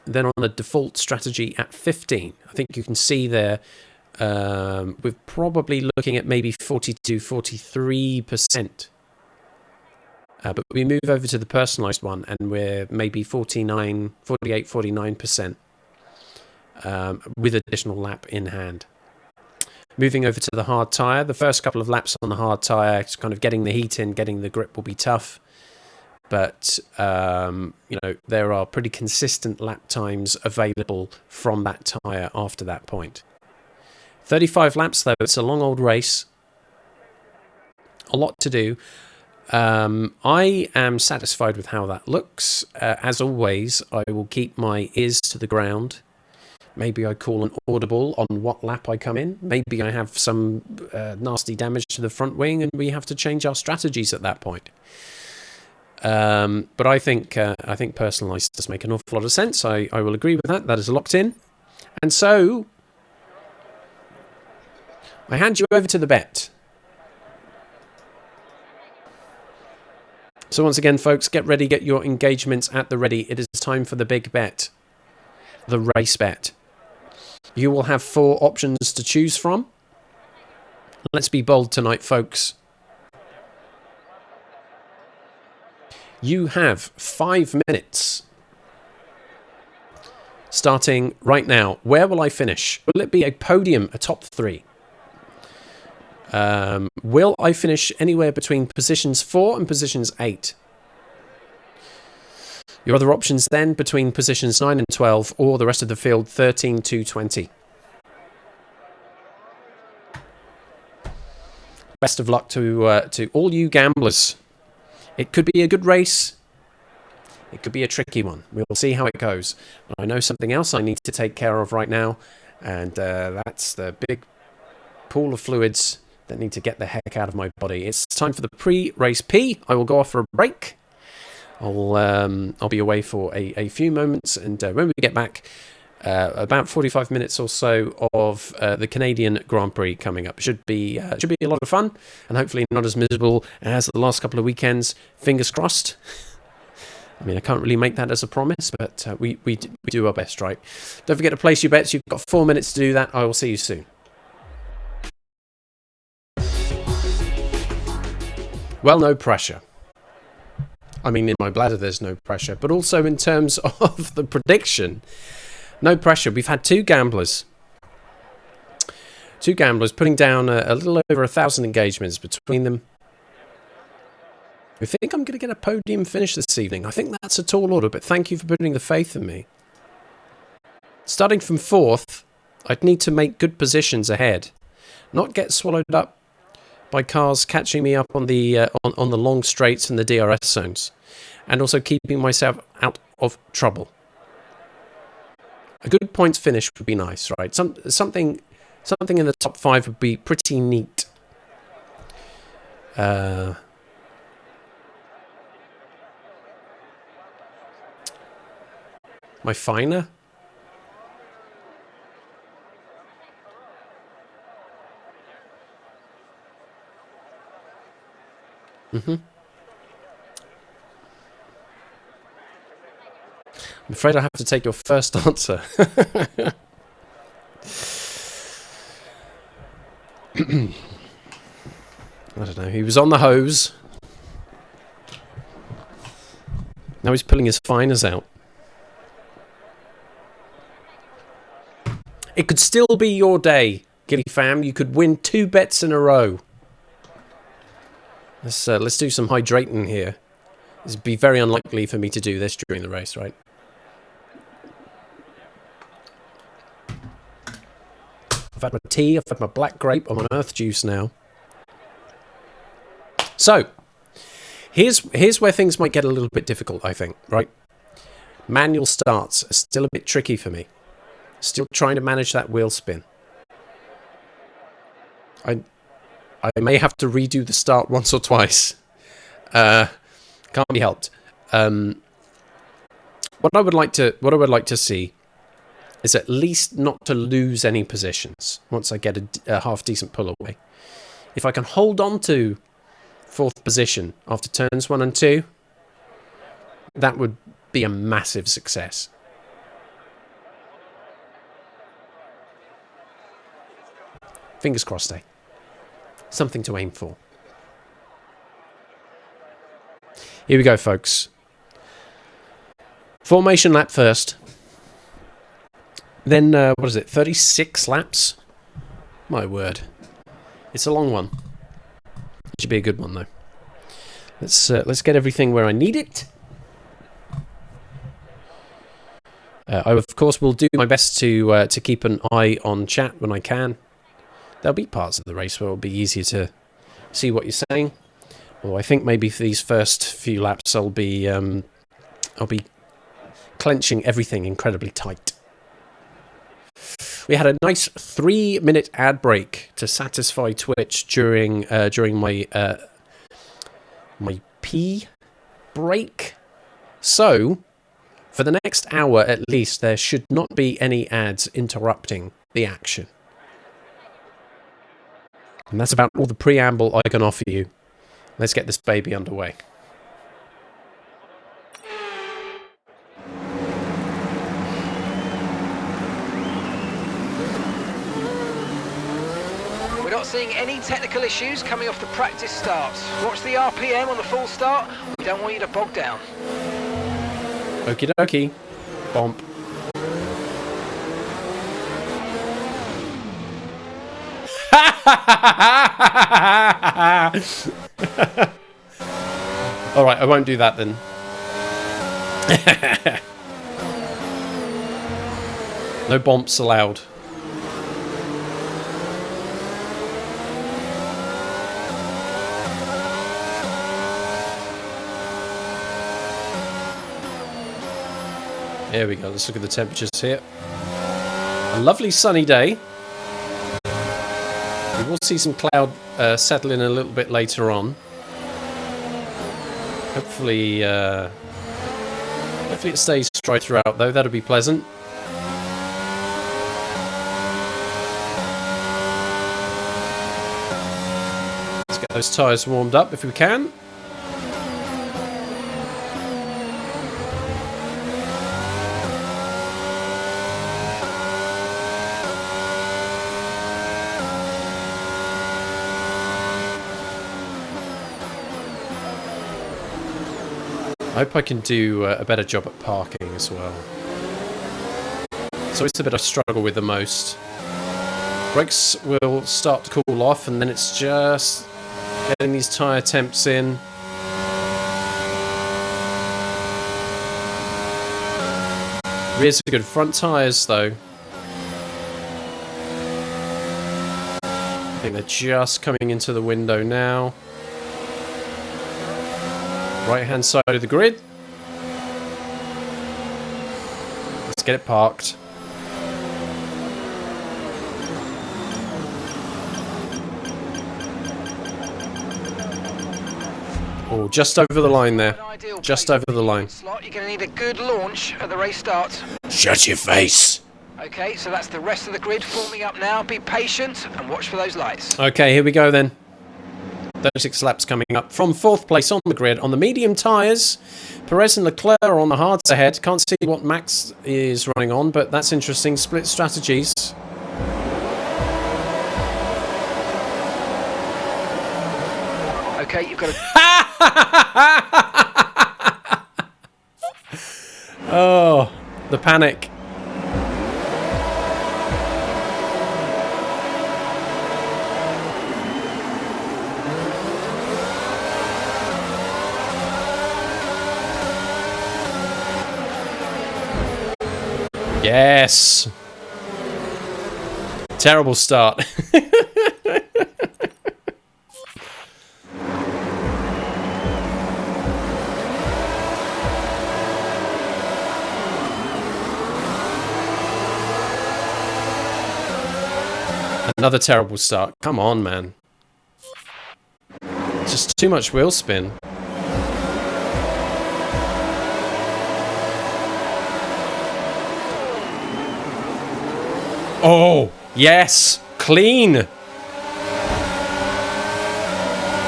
on the default strategy at 15. I think you can see there we're probably looking at maybe 42-43% But we move over to the personalised one, and we're maybe 49% with additional lap in hand. Moving over to the hard tyre, the first couple of laps on the hard tyre, it's kind of getting the heat in, getting the grip will be tough. But, you know, there are pretty consistent lap times available from that tyre after that point. 35 laps, though, it's a long old race. A lot to do. I am satisfied with how that looks. As always, I will keep my ears to the ground. Maybe I call an audible on what lap I come in. Maybe I have some nasty damage to the front wing and we have to change our strategies at that point. But I think personalised does make an awful lot of sense. I will agree with that. That is locked in. And so I hand you over to the bet. So once again, folks, get ready, get your engagements at the ready. It is time for the big bet, the race bet. You will have 4 options to choose from. Let's be bold tonight, folks. You have 5 minutes. Starting right now. Where will I finish? Will it be a podium, a top 3? Will I finish anywhere between positions 4 and positions 8? Your other options then between positions 9 and 12, or the rest of the field 13 to 20. Best of luck to all you gamblers. It could be a good race. It could be a tricky one. We'll see how it goes. But I know something else I need to take care of right now, and that's the big pool of fluids that need to get the heck out of my body. It's time for the pre-race pee. I will go off for a break. I'll be away for a few moments, and when we get back, about 45 minutes or so of the Canadian Grand Prix coming up. Should be a lot of fun, and hopefully not as miserable as the last couple of weekends. Fingers crossed. I mean, I can't really make that as a promise, but we do our best, right? Don't forget to place your bets. You've got 4 minutes to do that. I will see you soon. Well, no pressure. I mean, in my bladder, there's no pressure, but also in terms of the prediction, no pressure. We've had 2 gamblers. 2 gamblers putting down a little over 1,000 engagements between them. I think I'm going to get a podium finish this evening. I think that's a tall order, but thank you for putting the faith in me. Starting from 4th, I'd need to make good positions ahead, not get swallowed up by cars catching me up on the long straights and the DRS zones, and also keeping myself out of trouble. A good points finish would be nice, right? Something in the top 5 would be pretty neat. My finer. I'm afraid I have to take your first answer. I don't know. He was on the hose. Now he's pulling his finers out. It could still be your day, Gilly fam. You could win 2 bets in a row. Let's do some hydrating here. This would be very unlikely for me to do this during the race, right? I've had my tea, I've had my black grape, I'm on earth juice now. So, here's where things might get a little bit difficult, I think, right? Manual starts are still a bit tricky for me. Still trying to manage that wheel spin. I may have to redo the start once or twice. Can't be helped. What I would like to see is at least not to lose any positions once I get a half decent pull away. If I can hold on to 4th position after turns 1 and 2, that would be a massive success. Fingers crossed, eh? Something to aim for. Here we go, folks. Formation lap first. Then, what is it, 36 laps? My word. It's a long one. It should be a good one, though. Let's get everything where I need it. I, of course, will do my best to keep an eye on chat when I can. There'll be parts of the race where it'll be easier to see what you're saying. Although I think maybe for these first few laps I'll be clenching everything incredibly tight. We had a nice 3-minute ad break to satisfy Twitch during my my pee break. So for the next hour at least, there should not be any ads interrupting the action. And that's about all the preamble I can offer you. Let's get this baby underway. We're not seeing any technical issues coming off the practice starts. Watch the RPM on the full start. We don't want you to bog down. Okie dokie. Bomp. Alright, I won't do that then. No bomps allowed. There we go, let's look at the temperatures here. A lovely sunny day. We will see some cloud settle in a little bit later on. Hopefully it stays dry throughout though, that'll be pleasant. Let's get those tyres warmed up if we can. I hope I can do a better job at parking as well. So it's a bit of a struggle with the most. Brakes will start to cool off and then it's just getting these tyre temps in. Rears are good. Front tyres though, I think they're just coming into the window now. Right hand side of the grid. Let's get it parked. Oh, just over the line there. Just over the line. You're going to need a good launch at the race start. Shut your face. Okay, so that's the rest of the grid forming up now. Be patient and watch for those lights. Okay, here we go then. 36 laps coming up. From 4th place on the grid, on the medium tyres, Perez and Leclerc are on the hards ahead. Can't see what Max is running on, but that's interesting. Split strategies. Okay, you've got to... Oh, the panic. Yes. Terrible start. Another terrible start. Come on, man. Just too much wheel spin. Oh, yes. Clean.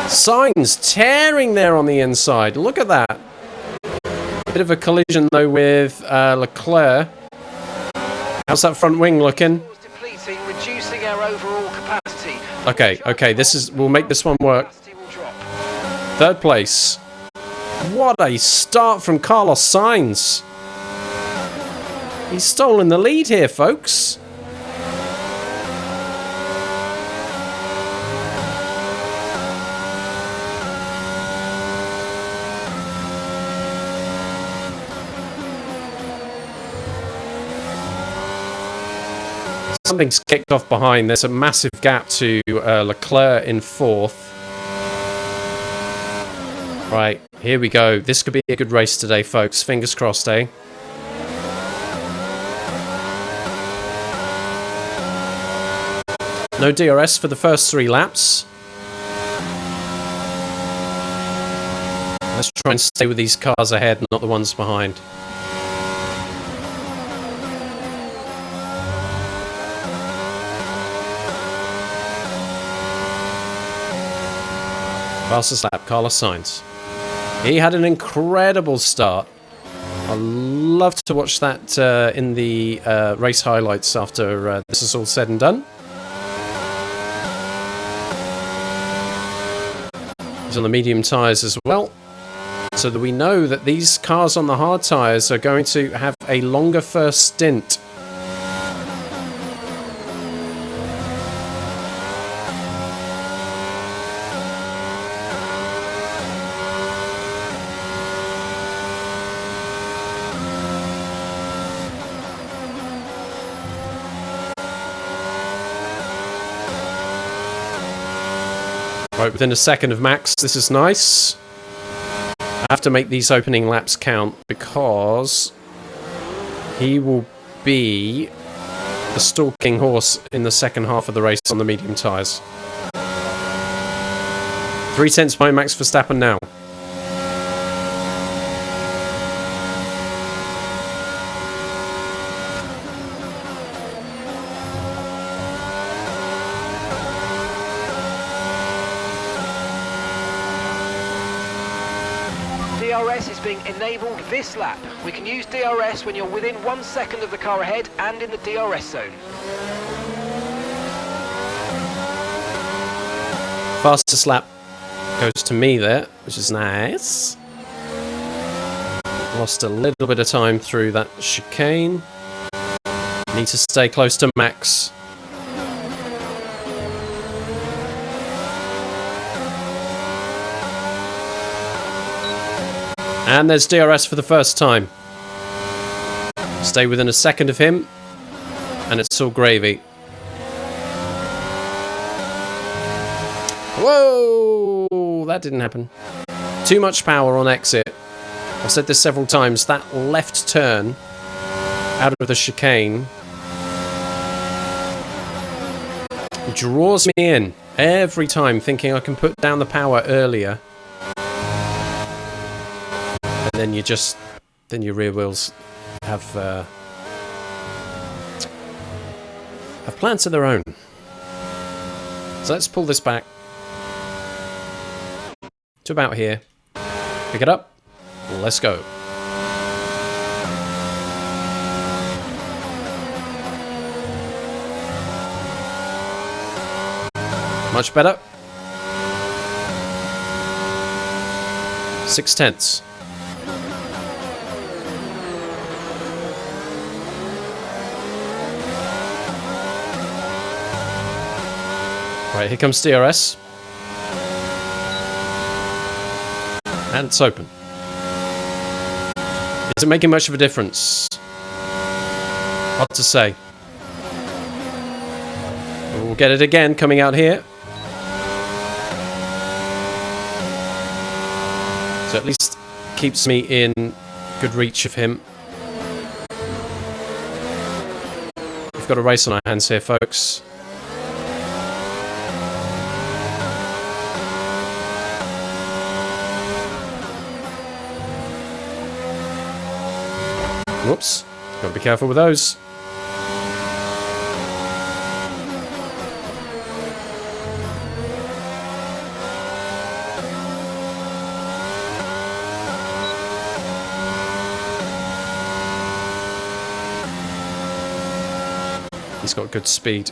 Sainz tearing there on the inside. Look at that. Bit of a collision, though, with Leclerc. How's that front wing looking? Depleting, reducing our overall capacity. Okay, we'll make this one work. 3rd place. What a start from Carlos Sainz. He's stolen the lead here, folks. Something's kicked off behind. There's a massive gap to Leclerc in 4th. Right, here we go. This could be a good race today, folks. Fingers crossed, eh? No DRS for the first 3 laps. Let's try and stay with these cars ahead, not the ones behind. Fastest lap, Carlos Sainz. He had an incredible start. I love to watch that in the race highlights after this is all said and done. He's on the medium tyres as well, so that we know that these cars on the hard tyres are going to have a longer first stint. Right, within a second of Max, this is nice. I have to make these opening laps count because he will be the stalking horse in the second half of the race on the medium tyres. 3 tenths behind Max Verstappen now. DRS is being enabled this lap. We can use DRS when you're within 1 second of the car ahead and in the DRS zone. Fastest lap goes to me there, which is nice. Lost a little bit of time through that chicane. Need to stay close to Max. And there's DRS for the first time. Stay within a second of him, and it's all gravy. Whoa! That didn't happen. Too much power on exit. I've said this several times. That left turn out of the chicane draws me in every time, thinking I can put down the power earlier. And then then your rear wheels have plans of their own. So let's pull this back to about here. Pick it up. Let's go. Much better. 6 tenths. Right, here comes DRS. And it's open. Is it making much of a difference? Hard to say. We'll get it again coming out here. So at least keeps me in good reach of him. We've got a race on our hands here, folks. Whoops. Gotta be careful with those. He's got good speed.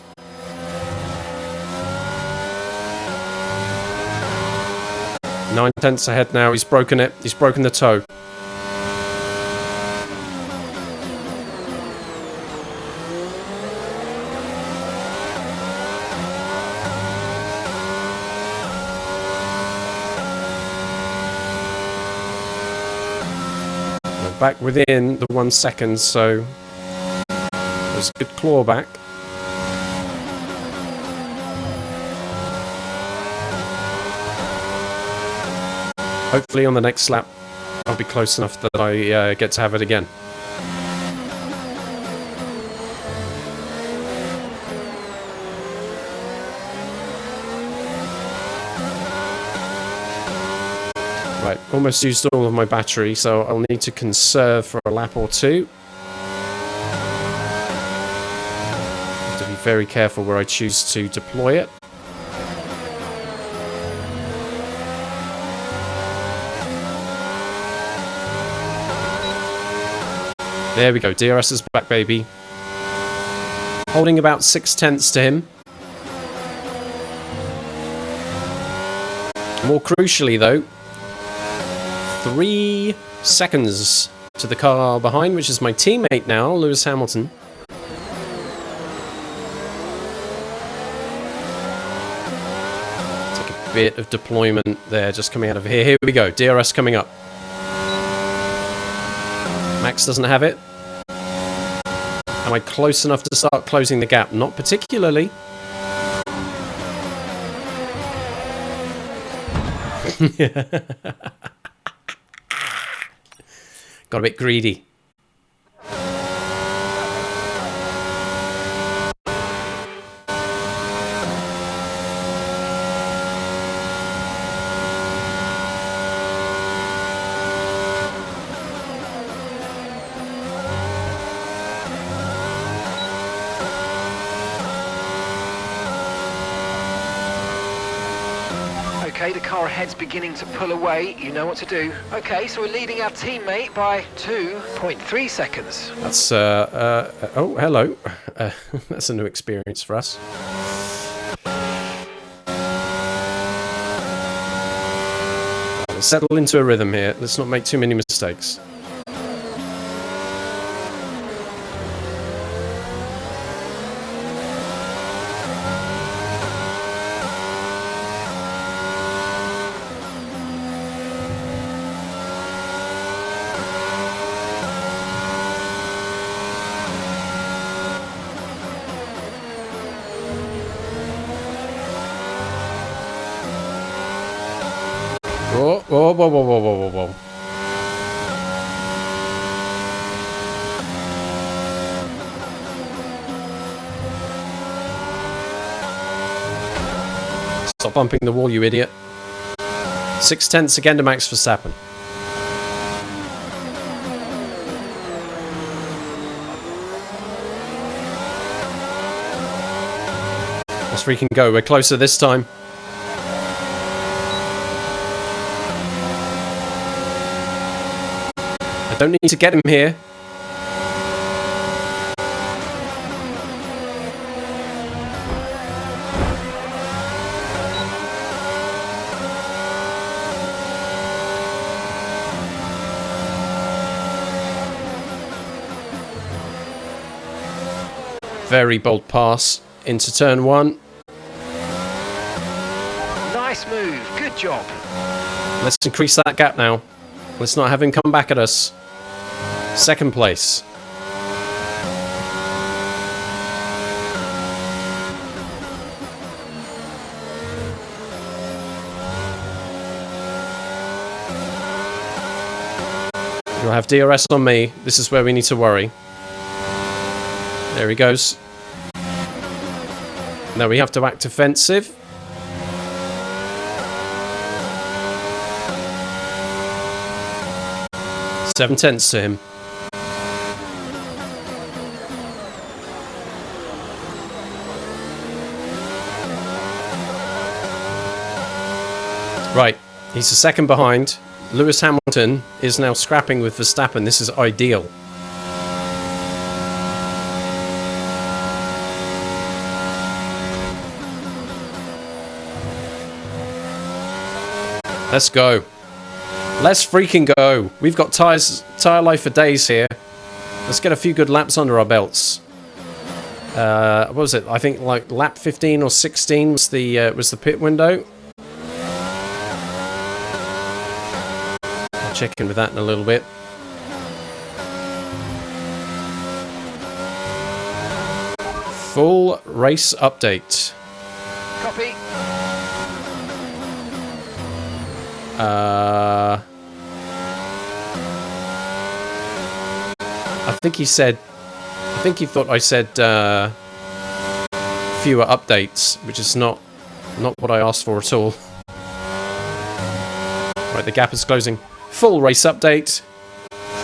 9/10 ahead now. He's broken it. He's broken the toe. We're back within the 1 second, so there's a good clawback. Hopefully on the next lap, I'll be close enough that I get to have it again. Right, almost used all of my battery, so I'll need to conserve for a lap or two. Have to be very careful where I choose to deploy it. There we go, DRS is back, baby. Holding about 6/10 to him. More crucially, though, 3 seconds to the car behind, which is my teammate now, Lewis Hamilton. Take a bit of deployment there, just coming out of here. Here we go, DRS coming up. Max doesn't have it. Am I close enough to start closing the gap? Not particularly. Got a bit greedy. Okay, the car ahead's beginning to pull away. You know what to do. Okay, so we're leading our teammate by 2.3 seconds. That's, oh, hello. That's a new experience for us. We'll settle into a rhythm here. Let's not make too many mistakes. Whoa, whoa, whoa, whoa, whoa, whoa, whoa, whoa. Stop bumping the wall, you idiot. 6/10 again to Max Verstappen. Let's freaking go. We're closer this time. I don't need to get him here. Very bold pass into turn 1. Nice move. Good job. Let's increase that gap now. Let's not have him come back at us. Second place. You'll have DRS on me. This is where we need to worry. There he goes. Now we have to act offensive. Seven tenths to him. Right, he's a second behind. Lewis Hamilton is now scrapping with Verstappen. This is ideal. Let's go. Let's freaking go. We've got tire life for days here. Let's get a few good laps under our belts. What was it? I think like lap 15 or 16 was the pit window. I'll check in with that in a little bit. Full race update. Copy. I think he thought I said fewer updates, which is not what I asked for at all. Right, the gap is closing. Full race update.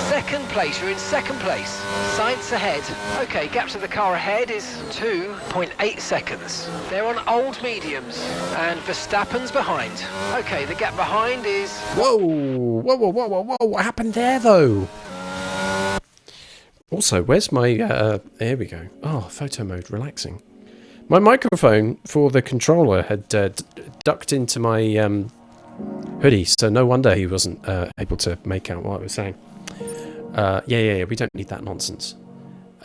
Second place, you're in second place. Science ahead. Okay, gap to the car ahead is 2.8 seconds. They're on old mediums, and Verstappen's behind. Okay, the gap behind is... Whoa! Whoa, whoa, whoa, whoa, whoa! What happened there, though? Also, where's my... there we go. Oh, photo mode, relaxing. My microphone for the controller had ducked into my hoodie, so no wonder he wasn't able to make out what I was saying. Yeah, we don't need that nonsense.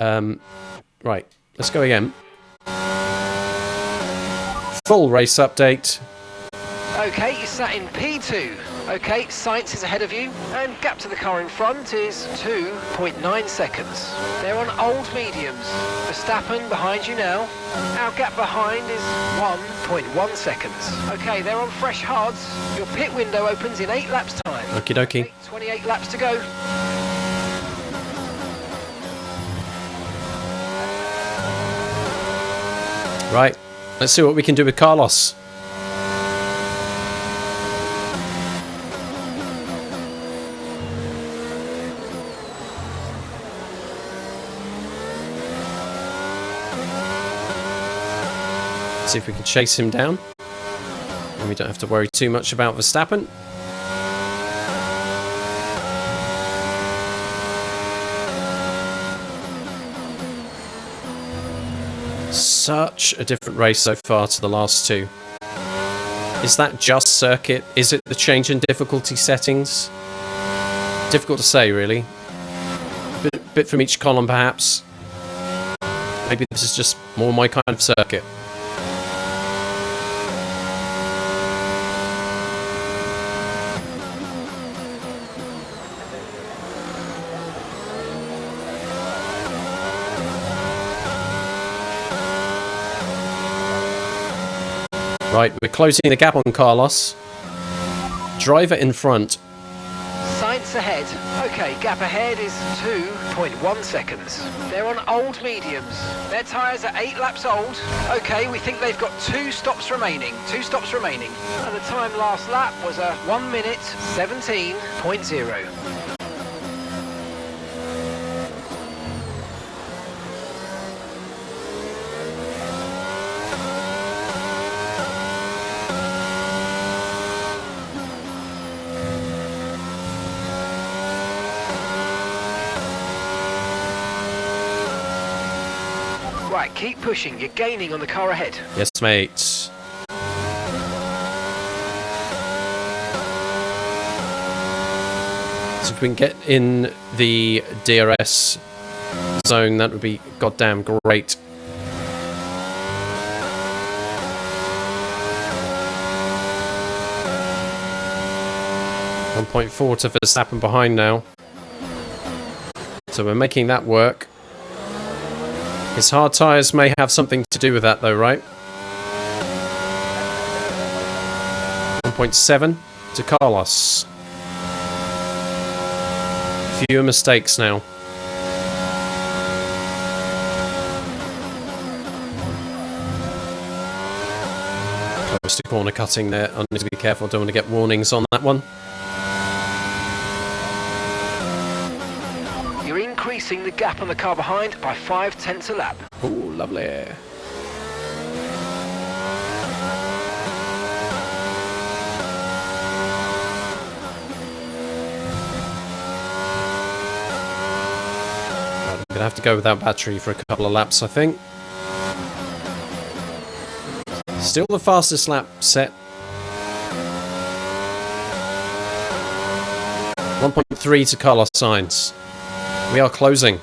Right, let's go again. Full race update. Okay, you sat in P2. Okay, Science is ahead of you, and gap to the car in front is 2.9 seconds. They're on old mediums. Verstappen behind you now. Our gap behind is 1.1 seconds. Okay, they're on fresh hards. Your pit window opens in 8 laps time. Okie dokie. Okay, 28 laps to go. Right, let's see what we can do with Carlos. See if we can chase him down. And we don't have to worry too much about Verstappen. Such a different race so far to the last two. Is that just circuit? Is it the change in difficulty settings? Difficult to say, really. Bit from each column, perhaps. Maybe this is just more my kind of circuit. Right, we're closing the gap on Carlos. Driver in front. Science ahead. Okay, gap ahead is 2.1 seconds. They're on old mediums. Their tyres are 8 laps old. Okay, we think they've got 2 stops remaining. 2 stops remaining. And the time last lap was a 1 minute 17.0. Right, keep pushing. You're gaining on the car ahead. Yes, mate. So if we can get in the DRS zone, that would be goddamn great. .4 to Verstappen behind now. So we're making that work. His hard tyres may have something to do with that though, right? 1.7 to Carlos. Fewer mistakes now. Close to corner cutting there. I need to be careful, don't want to get warnings on that one. Increasing the gap on the car behind by 0.5 a lap. Oh, lovely. I'm gonna have to go without battery for a couple of laps, I think. Still the fastest lap set. 1.3 to Carlos Sainz. We are closing.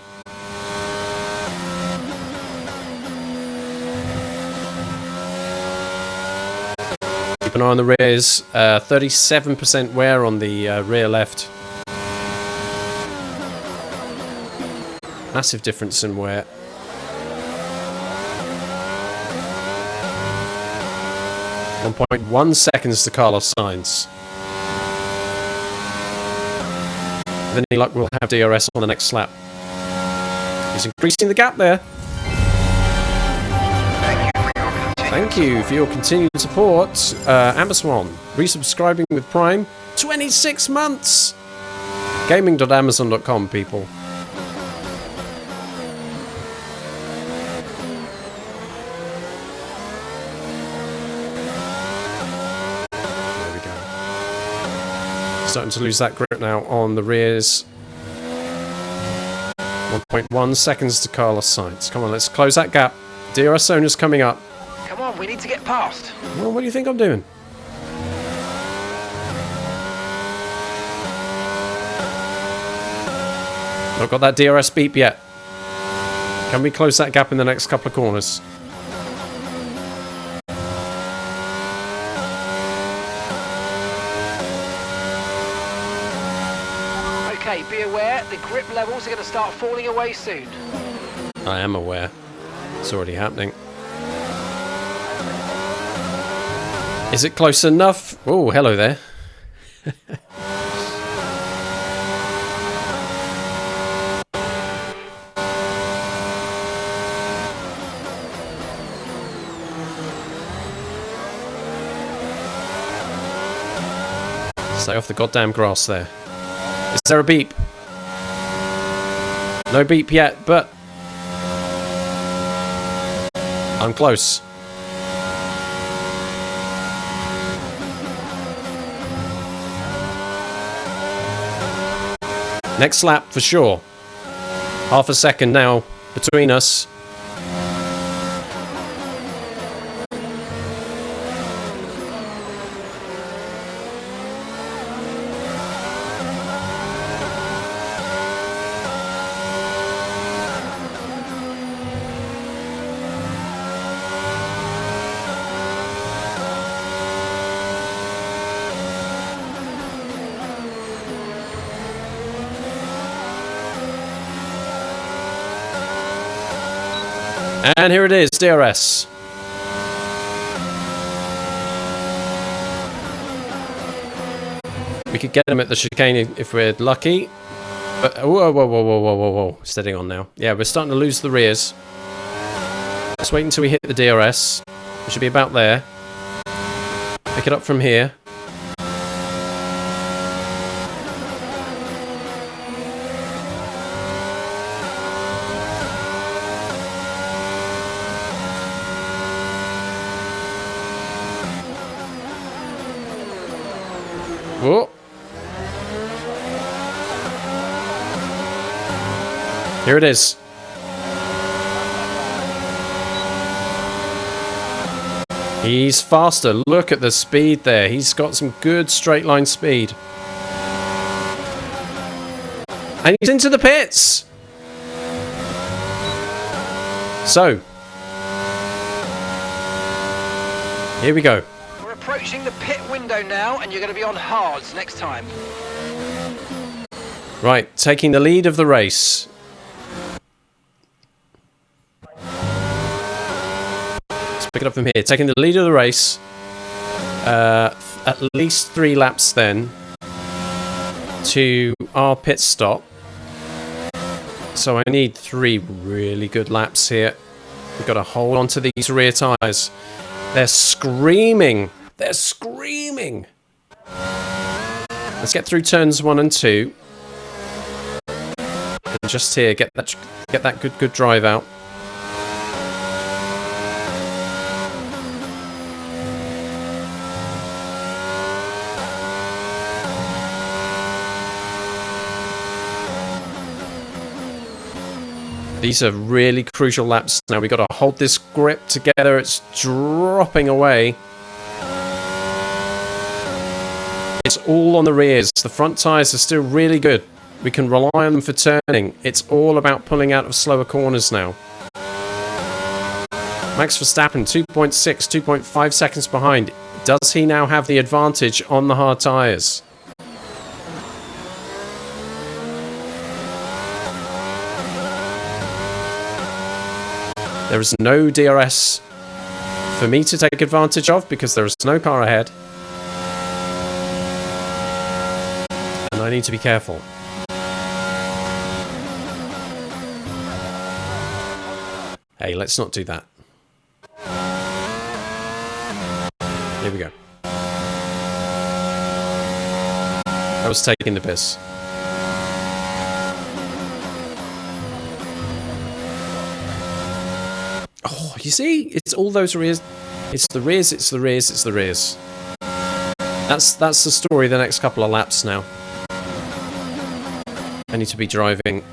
Keep an eye on the rears. 37% wear on the rear left. Massive difference in wear. .1 seconds to Carlos Sainz. With any luck, we'll have DRS on the next lap. He's increasing the gap there. Thank you for your continued support. Amazon, resubscribing with Prime. 26 months! Gaming.amazon.com, people. There we go. Starting to lose that grip now on the rears. 1.1 seconds to Carlos Sainz. Come on, let's close that gap. DRS zone is coming up. Come on, we need to get past. Well, what do you think I'm doing? Not got that DRS beep yet. Can we close that gap in the next couple of corners? Okay, be aware, the grip levels are going to start falling away soon. I am aware. It's already happening. Is it close enough? Oh, hello there. Stay off the goddamn grass there. Is there a beep? No beep yet, but I'm close. Next lap for sure. Half a second now between us. And here it is, DRS. We could get him at the chicane if we're lucky. But whoa, whoa, whoa, whoa, whoa, whoa, whoa. Steadying on now. Yeah, we're starting to lose the rears. Let's wait until we hit the DRS. We should be about there. Pick it up from here. Whoa. Here it is. He's faster. Look at the speed there. He's got some good straight line speed. And he's into the pits. So, here we go. We're approaching the pit window now, and you're going to be on hards next time. Right, taking the lead of the race. Let's pick it up from here. Taking the lead of the race. At least 3 laps then to our pit stop. So I need 3 really good laps here. We've got to hold on to these rear tyres. They're screaming. They're screaming. Let's get through turns 1 and 2. And just here, get that good drive out. These are really crucial laps now. We've got to hold this grip together. It's dropping away. It's all on the rears. The front tyres are still really good. We can rely on them for turning. It's all about pulling out of slower corners now. Max Verstappen, 2.6, 2.5 seconds behind. Does he now have the advantage on the hard tyres? There is no DRS for me to take advantage of because there is no car ahead. And I need to be careful. Hey, let's not do that. Here we go. I was taking the piss. Oh, you see? It's all those rears. It's the rears, it's the rears, it's the rears. That's the story the next couple of laps now. I need to be driving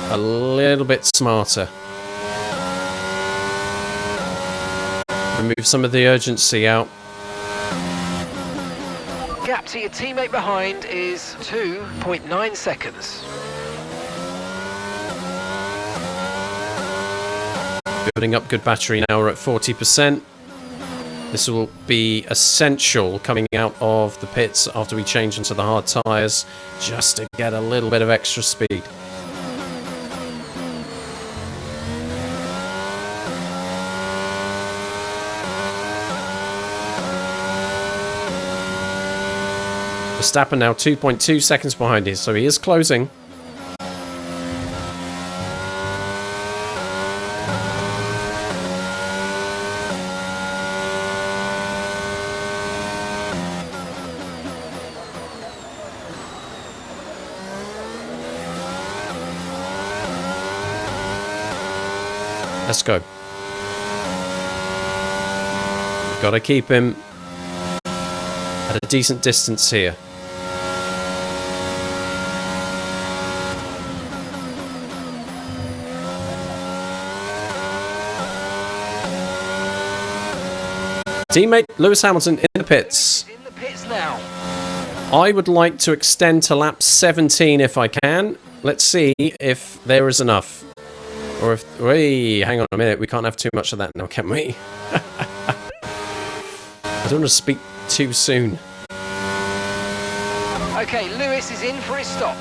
a little bit smarter. Remove some of the urgency out. Gap to your teammate behind is 2.9 seconds. Building up good battery now, we're at 40%. This will be essential coming out of the pits after we change into the hard tyres, just to get a little bit of extra speed. Verstappen now 2.2 seconds behind you, so he is closing. Let's go. Gotta keep him at a decent distance here. Teammate Lewis Hamilton in the pits. In the pits now. I would like to extend to lap 17 if I can. Let's see if there is enough. Or if... Wait, hang on a minute. We can't have too much of that now, can we? I don't want to speak too soon. Okay, Lewis is in for his stop.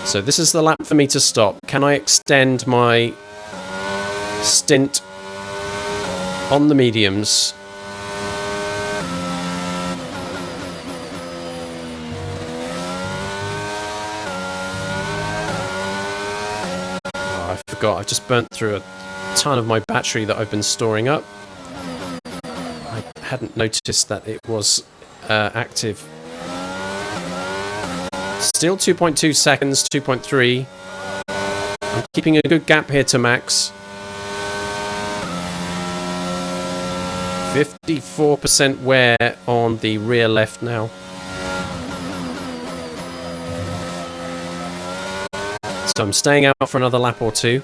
So this is the lap for me to stop. Can I extend my stint on the mediums? Oh, I forgot. I've just burnt through a ton of my battery that I've been storing up. I hadn't noticed that it was active. Still 2.2 seconds, 2.3. I'm keeping a good gap here to Max. 54% wear on the rear left now. So I'm staying out for another lap or two.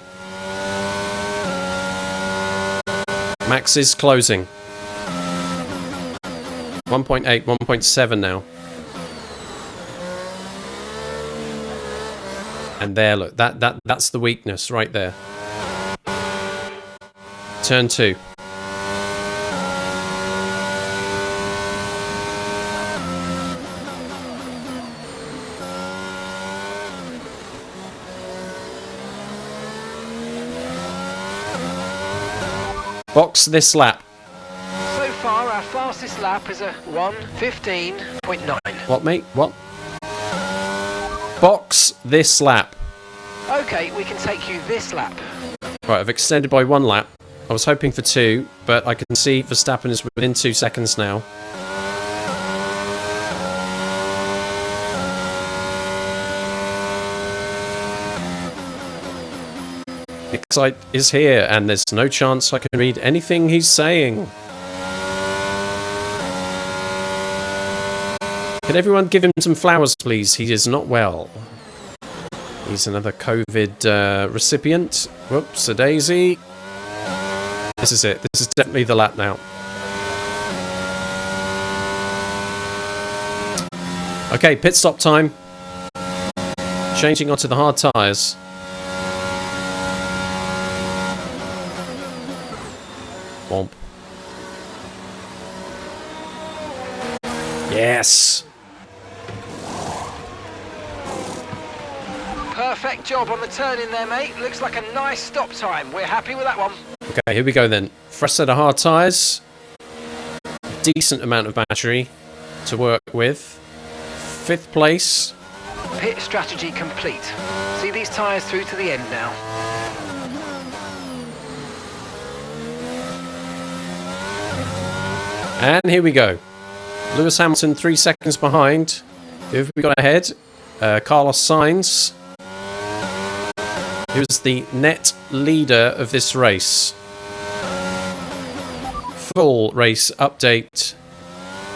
Max is closing. 1.8, 1.7 now. And there, look, that's the weakness right there. Turn 2. Box this lap. So far, our fastest lap is a 1:15.9. What, mate? What? Box this lap. Okay, we can take you this lap. Right, I've extended by 1 lap. I was hoping for 2, but I can see Verstappen is within 2 seconds now. Nick's light is here, and there's no chance I can read anything he's saying. Can everyone give him some flowers, please? He is not well. He's another COVID recipient. Whoops, a daisy. This is it. This is definitely the lap now. Okay, pit stop time. Changing onto the hard tyres. Womp. Yes! Perfect job on the turn in there, mate. Looks like a nice stop time. We're happy with that one. Okay, here we go then. Fresh set of hard tyres. Decent amount of battery to work with. 5th place. Pit strategy complete. See these tyres through to the end now. And here we go. Lewis Hamilton 3 seconds behind. Who have we got ahead? Carlos Sainz. Who's the net leader of this race. Full race update.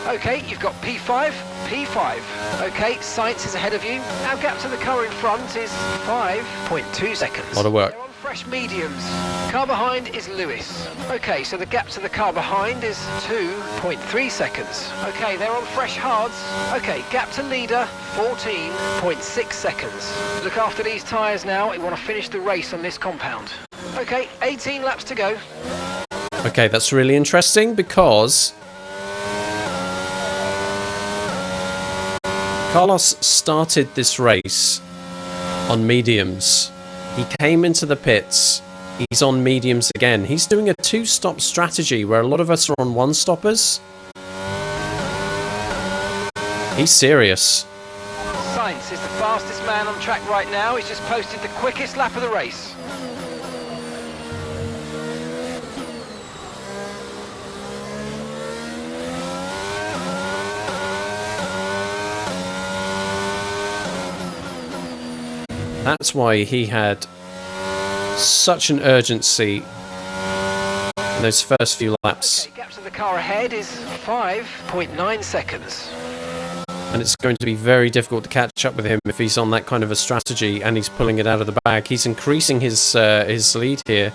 Okay, you've got P5, P5. Okay, Sainz is ahead of you. Our gap to the car in front is 5.2 seconds. A lot of work. They're on fresh mediums. Car behind is Lewis. Okay, so the gap to the car behind is 2.3 seconds. Okay, they're on fresh hards. Okay, gap to leader, 14.6 seconds. Look after these tyres now. We want to finish the race on this compound. Okay, 18 laps to go. Okay, that's really interesting because Carlos started this race on mediums. He came into the pits. He's on mediums again. He's doing a 2-stop strategy where a lot of us are on 1-stoppers. He's serious. Sainz is the fastest man on track right now. He's just posted the quickest lap of the race. That's why he had such an urgency in those first few laps. Okay, gap to the car ahead is 5.9 seconds. And it's going to be very difficult to catch up with him if he's on that kind of a strategy and he's pulling it out of the bag. He's increasing his lead here.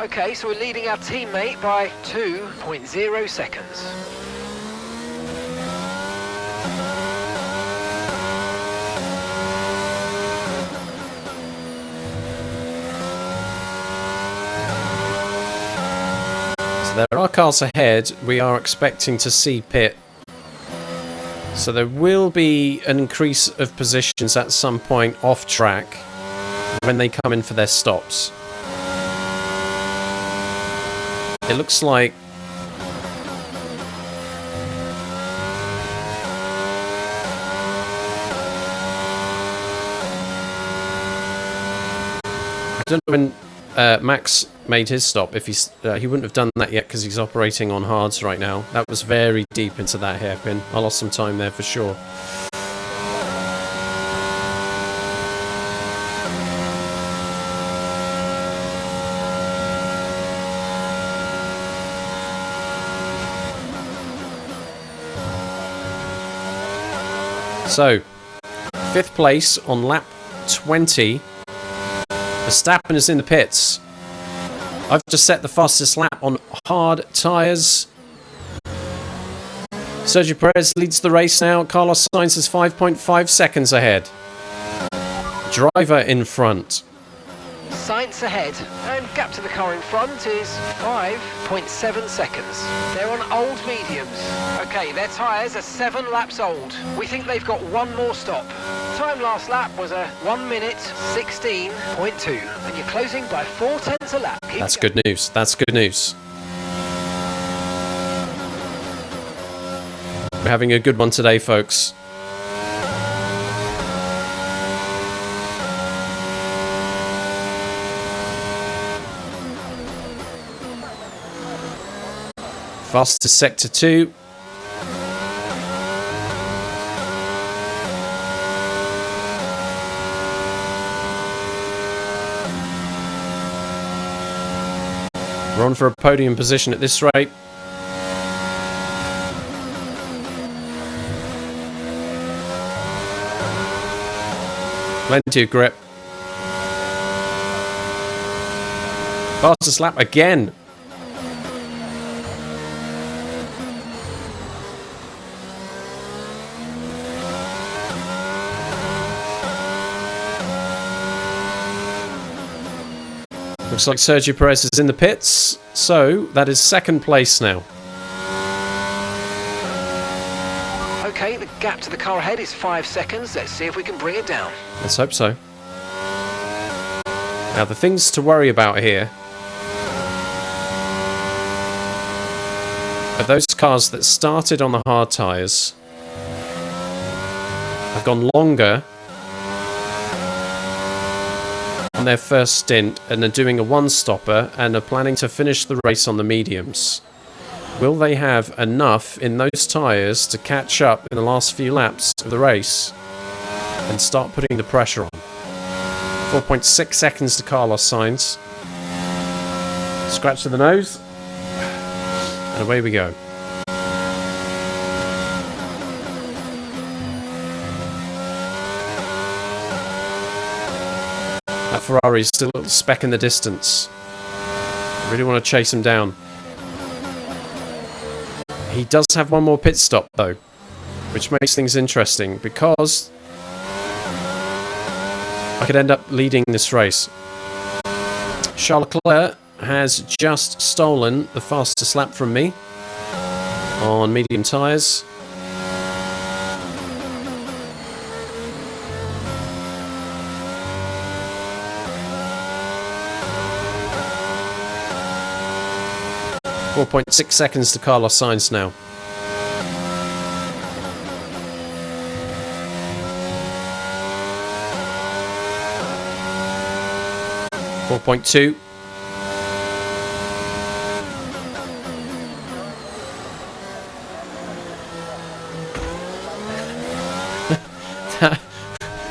Okay, so we're leading our teammate by 2.0 seconds. So there are cars ahead. We are expecting to see pit. So there will be an increase of positions at some point off track when they come in for their stops. It looks like I don't know when Max made his stop. If he wouldn't have done that yet because he's operating on hards right now. That was very deep into that hairpin. I lost some time there for sure. So, 5th place on lap 20. Verstappen is in the pits. I've just set the fastest lap on hard tyres. Sergio Perez leads the race now. Carlos Sainz is 5.5 seconds ahead. Driver in front. Sainz ahead, and gap to the car in front is 5.7 seconds. They're on old mediums. Okay, their tyres are 7 laps old. We think they've got one more stop. Time last lap was a 1 minute 16.2, and you're closing by 4/10 a lap. That's good news. That's good news. We're having a good one today, folks. Fastest sector 2. We're on for a podium position at this rate. Plenty of grip. Fastest lap again. Looks like Sergio Perez is in the pits, so that is second place now. Okay, the gap to the car ahead is 5 seconds. Let's see if we can bring it down. Let's hope so. Now, the things to worry about here are those cars that started on the hard tyres, have gone longer on their first stint and are doing a one-stopper and are planning to finish the race on the mediums. Will they have enough in those tyres to catch up in the last few laps of the race and start putting the pressure on? 4.6 seconds to Carlos Sainz. Scratch to the nose. And away we go. That Ferrari is still a little speck in the distance. I really want to chase him down. He does have one more pit stop though, which makes things interesting because I could end up leading this race. Charles Leclerc has just stolen the fastest lap from me on medium tyres. .6 seconds to Carlos Sainz now. .2.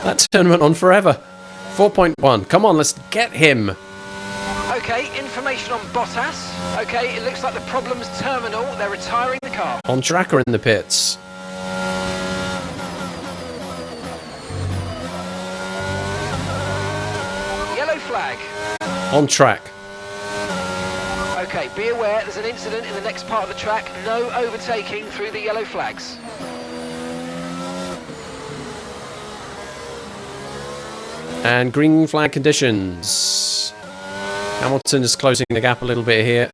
That turn went on forever. 4.1. Come on, let's get him. Okay, information on Bottas. Okay, it looks like the problem's terminal. They're retiring the car. On track or in the pits? Yellow flag. On track. Okay, be aware there's an incident in the next part of the track. No overtaking through the yellow flags. And green flag conditions. Hamilton is closing the gap a little bit here.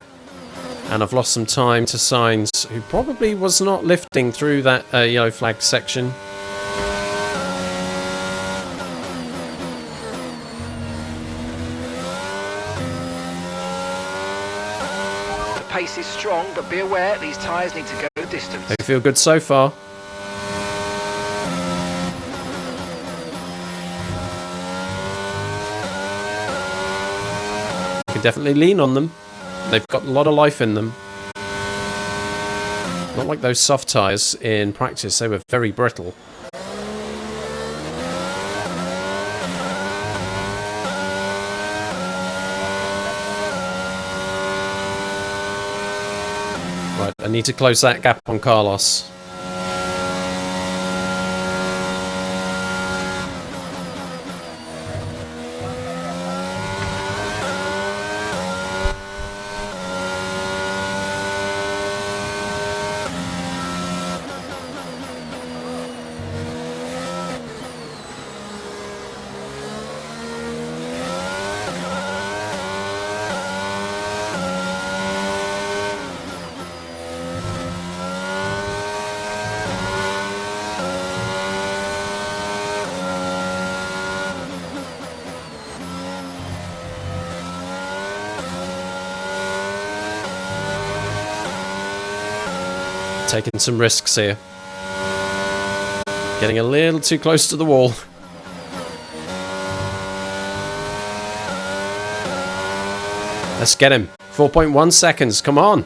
And I've lost some time to Sainz, who probably was not lifting through that yellow flag section. The pace is strong, but be aware these tyres need to go distance. They feel good so far. Can definitely lean on them. They've got a lot of life in them. Not like those soft tyres in practice, they were very brittle. Right, I need to close that gap on Carlos. Taking some risks here. Getting a little too close to the wall. Let's get him. 4.1 seconds. Come on.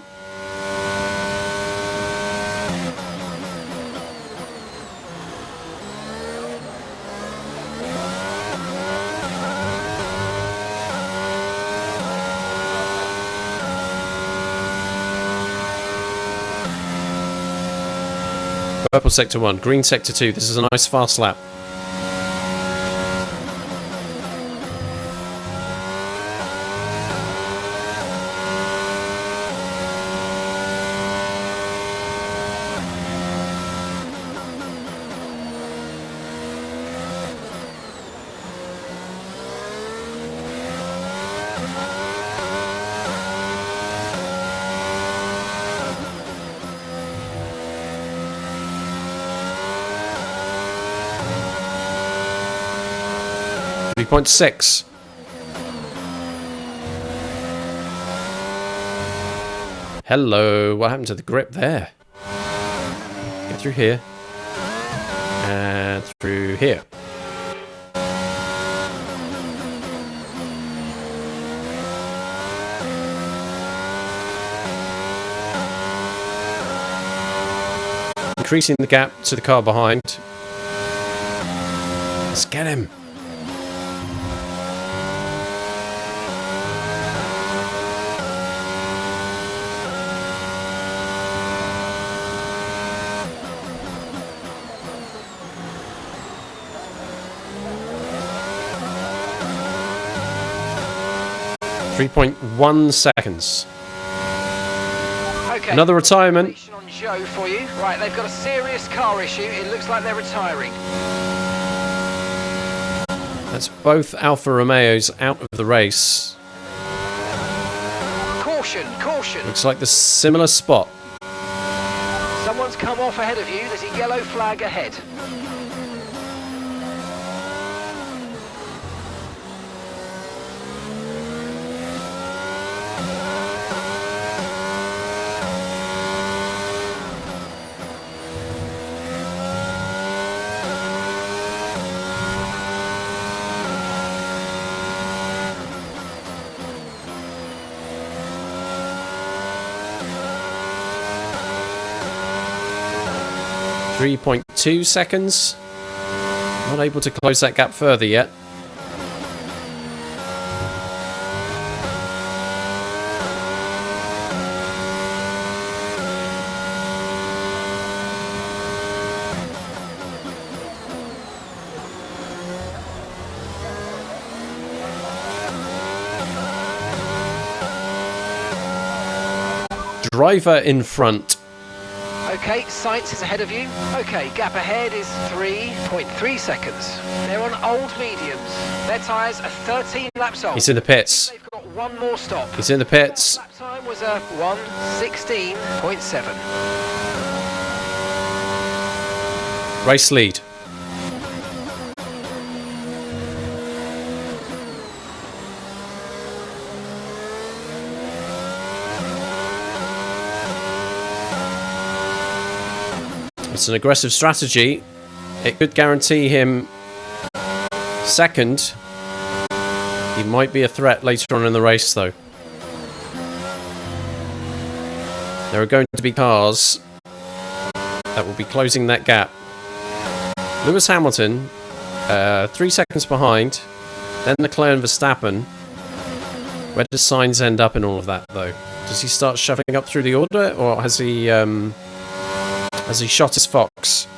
Purple sector 1, green sector 2. This is a nice fast lap. .6. Hello, what happened to the grip there? Get through here. And through here. Increasing the gap to the car behind. Let's get him. .1 seconds. Okay. Another retirement. On Joe for you. Right, they've got a serious car issue. It looks like they're retiring. That's both Alfa Romeos out of the race. Caution, caution. Looks like the similar spot. Someone's come off ahead of you. There's a yellow flag ahead. .2 seconds. Not able to close that gap further yet. Driver in front. Okay, Sainz is ahead of you. Okay, gap ahead is 3.3 seconds. They're on old mediums. Their tyres are 13 laps old. He's in the pits. They've got one more stop. He's in the pits. Lap time was a 1:16.7. Race lead. It's an aggressive strategy. It could guarantee him second. He might be a threat later on in the race, though. There are going to be cars that will be closing that gap. Lewis Hamilton, 3 seconds behind. Then Leclerc and Verstappen. Where does Sainz end up in all of that, though? Does he start shoving up through the order, or has he shot his fox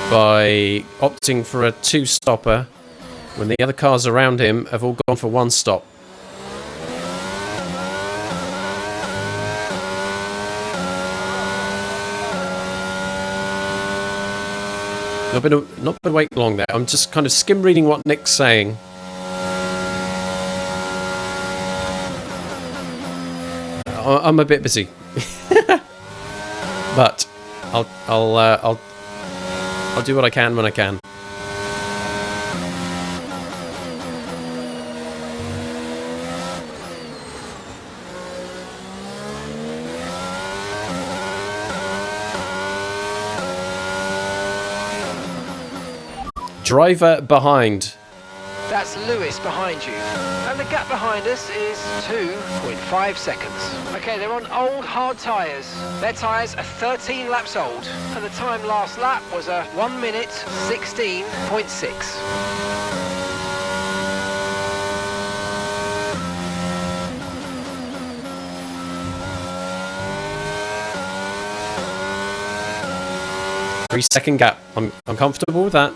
by opting for a two-stopper when the other cars around him have all gone for one stop? Not been waiting long there. I'm just kind of skim reading what Nick's saying. I'm a bit busy, but I'll do what I can when I can. Driver behind. That's Lewis behind you. And the gap behind us is 2.5 seconds. Okay, they're on old hard tyres. Their tyres are 13 laps old. And the time last lap was a 1 minute 16.6. Three-second gap. I'm comfortable with that.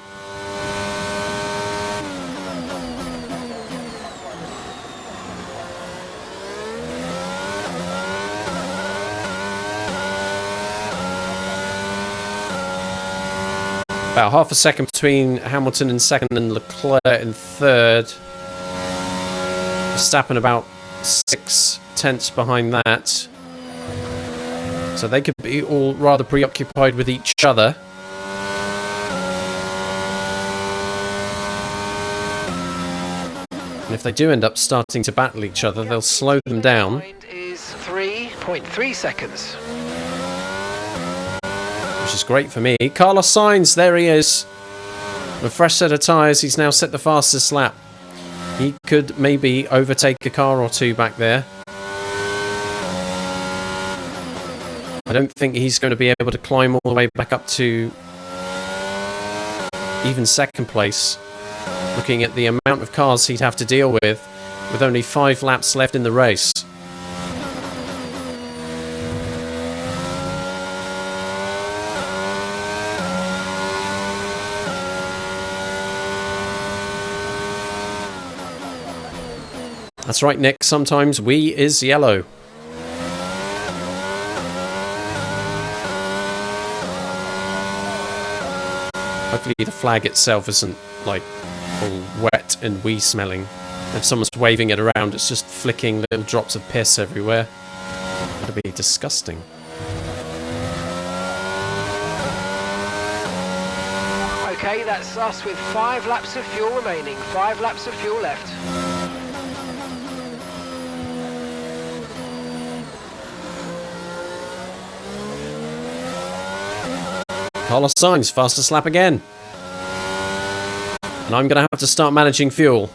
About half a second between Hamilton in second and Leclerc in third. Verstappen about 6 tenths behind that. So they could be all rather preoccupied with each other. And if they do end up starting to battle each other, they'll slow them down. Is 3.3 seconds. Which is great for me. Carlos Sainz, there he is. With a fresh set of tyres, he's now set the fastest lap. He could maybe overtake a car or two back there. I don't think he's going to be able to climb all the way back up to even second place. Looking at the amount of cars he'd have to deal with only 5 laps left in the race. That's right, Nick. Sometimes we is yellow. Hopefully the flag itself isn't like all wet and wee smelling. If someone's waving it around, it's just flicking little drops of piss everywhere. That'd be disgusting. Okay, that's us with 5 laps of fuel remaining. 5 laps of fuel left. Carlos Sainz, fastest lap again. And I'm going to have to start managing fuel.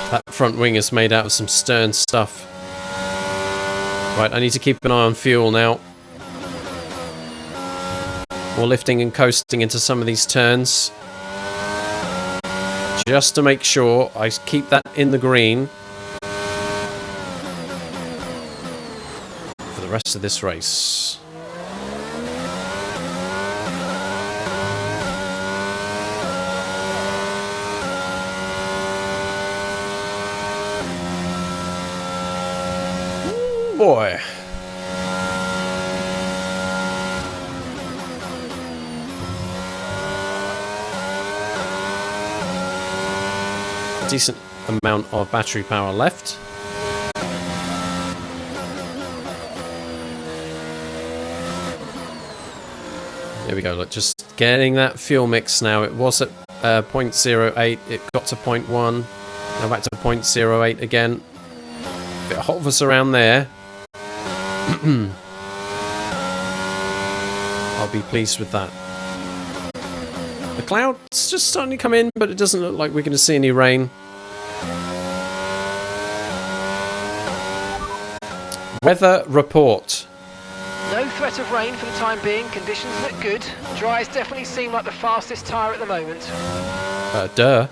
That front wing is made out of some stern stuff. Right, I need to keep an eye on fuel now. More lifting and coasting into some of these turns. Just to make sure I keep that in the green for the rest of this race. Ooh, boy. Decent amount of battery power left. There we go, look, just getting that fuel mix now. It was at 0.08, it got to 0.1, now back to 0.08 again. If it hovers around there, I'll be pleased with that. The cloud's just starting to come in, but it doesn't look like we're going to see any rain. Weather report. No threat of rain for the time being. Conditions look good. Dries definitely seem like the fastest tyre at the moment. Duh.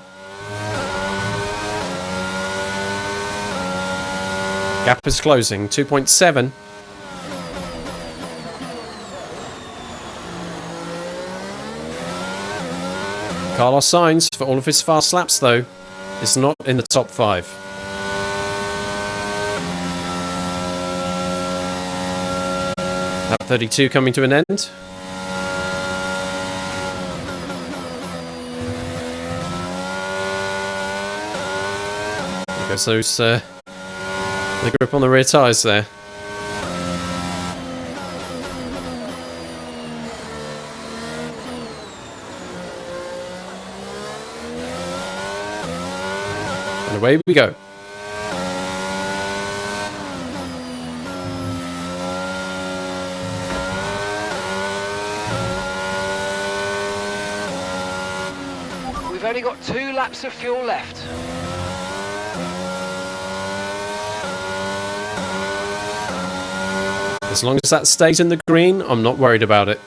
Gap is closing. 2.7. Carlos Sainz, for all of his fast laps though, is not in the top 5. Lap 32 coming to an end. There goes those, the grip on the rear tyres there. And away we go. We've only got 2 laps of fuel left. As long as that stays in the green, I'm not worried about it.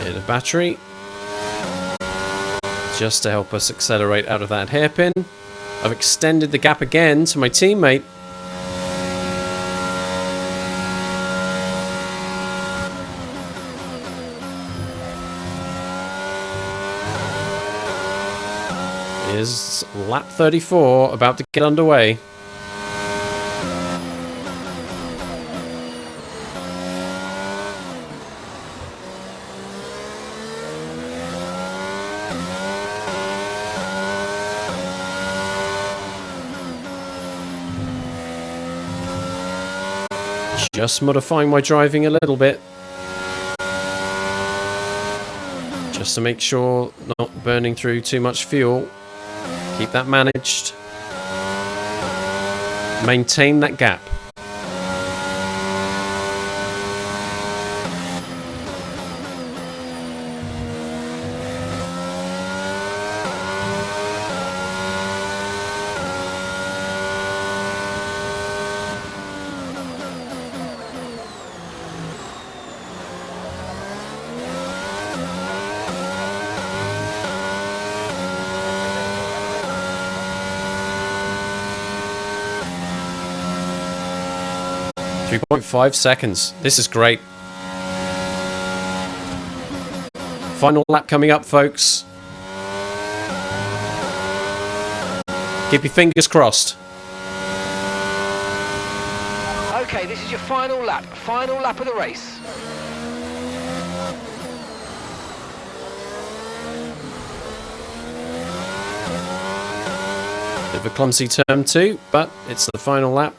Bit of battery. Just to help us accelerate out of that hairpin. I've extended the gap again to my teammate. Is lap 34 about to get underway. Just modifying my driving a little bit. Just to make sure not burning through too much fuel. Keep that managed. Maintain that gap. .5 seconds. This is great. Final lap coming up, folks. Keep your fingers crossed. Okay, this is your final lap of the race. Bit of a clumsy turn too, but it's the final lap.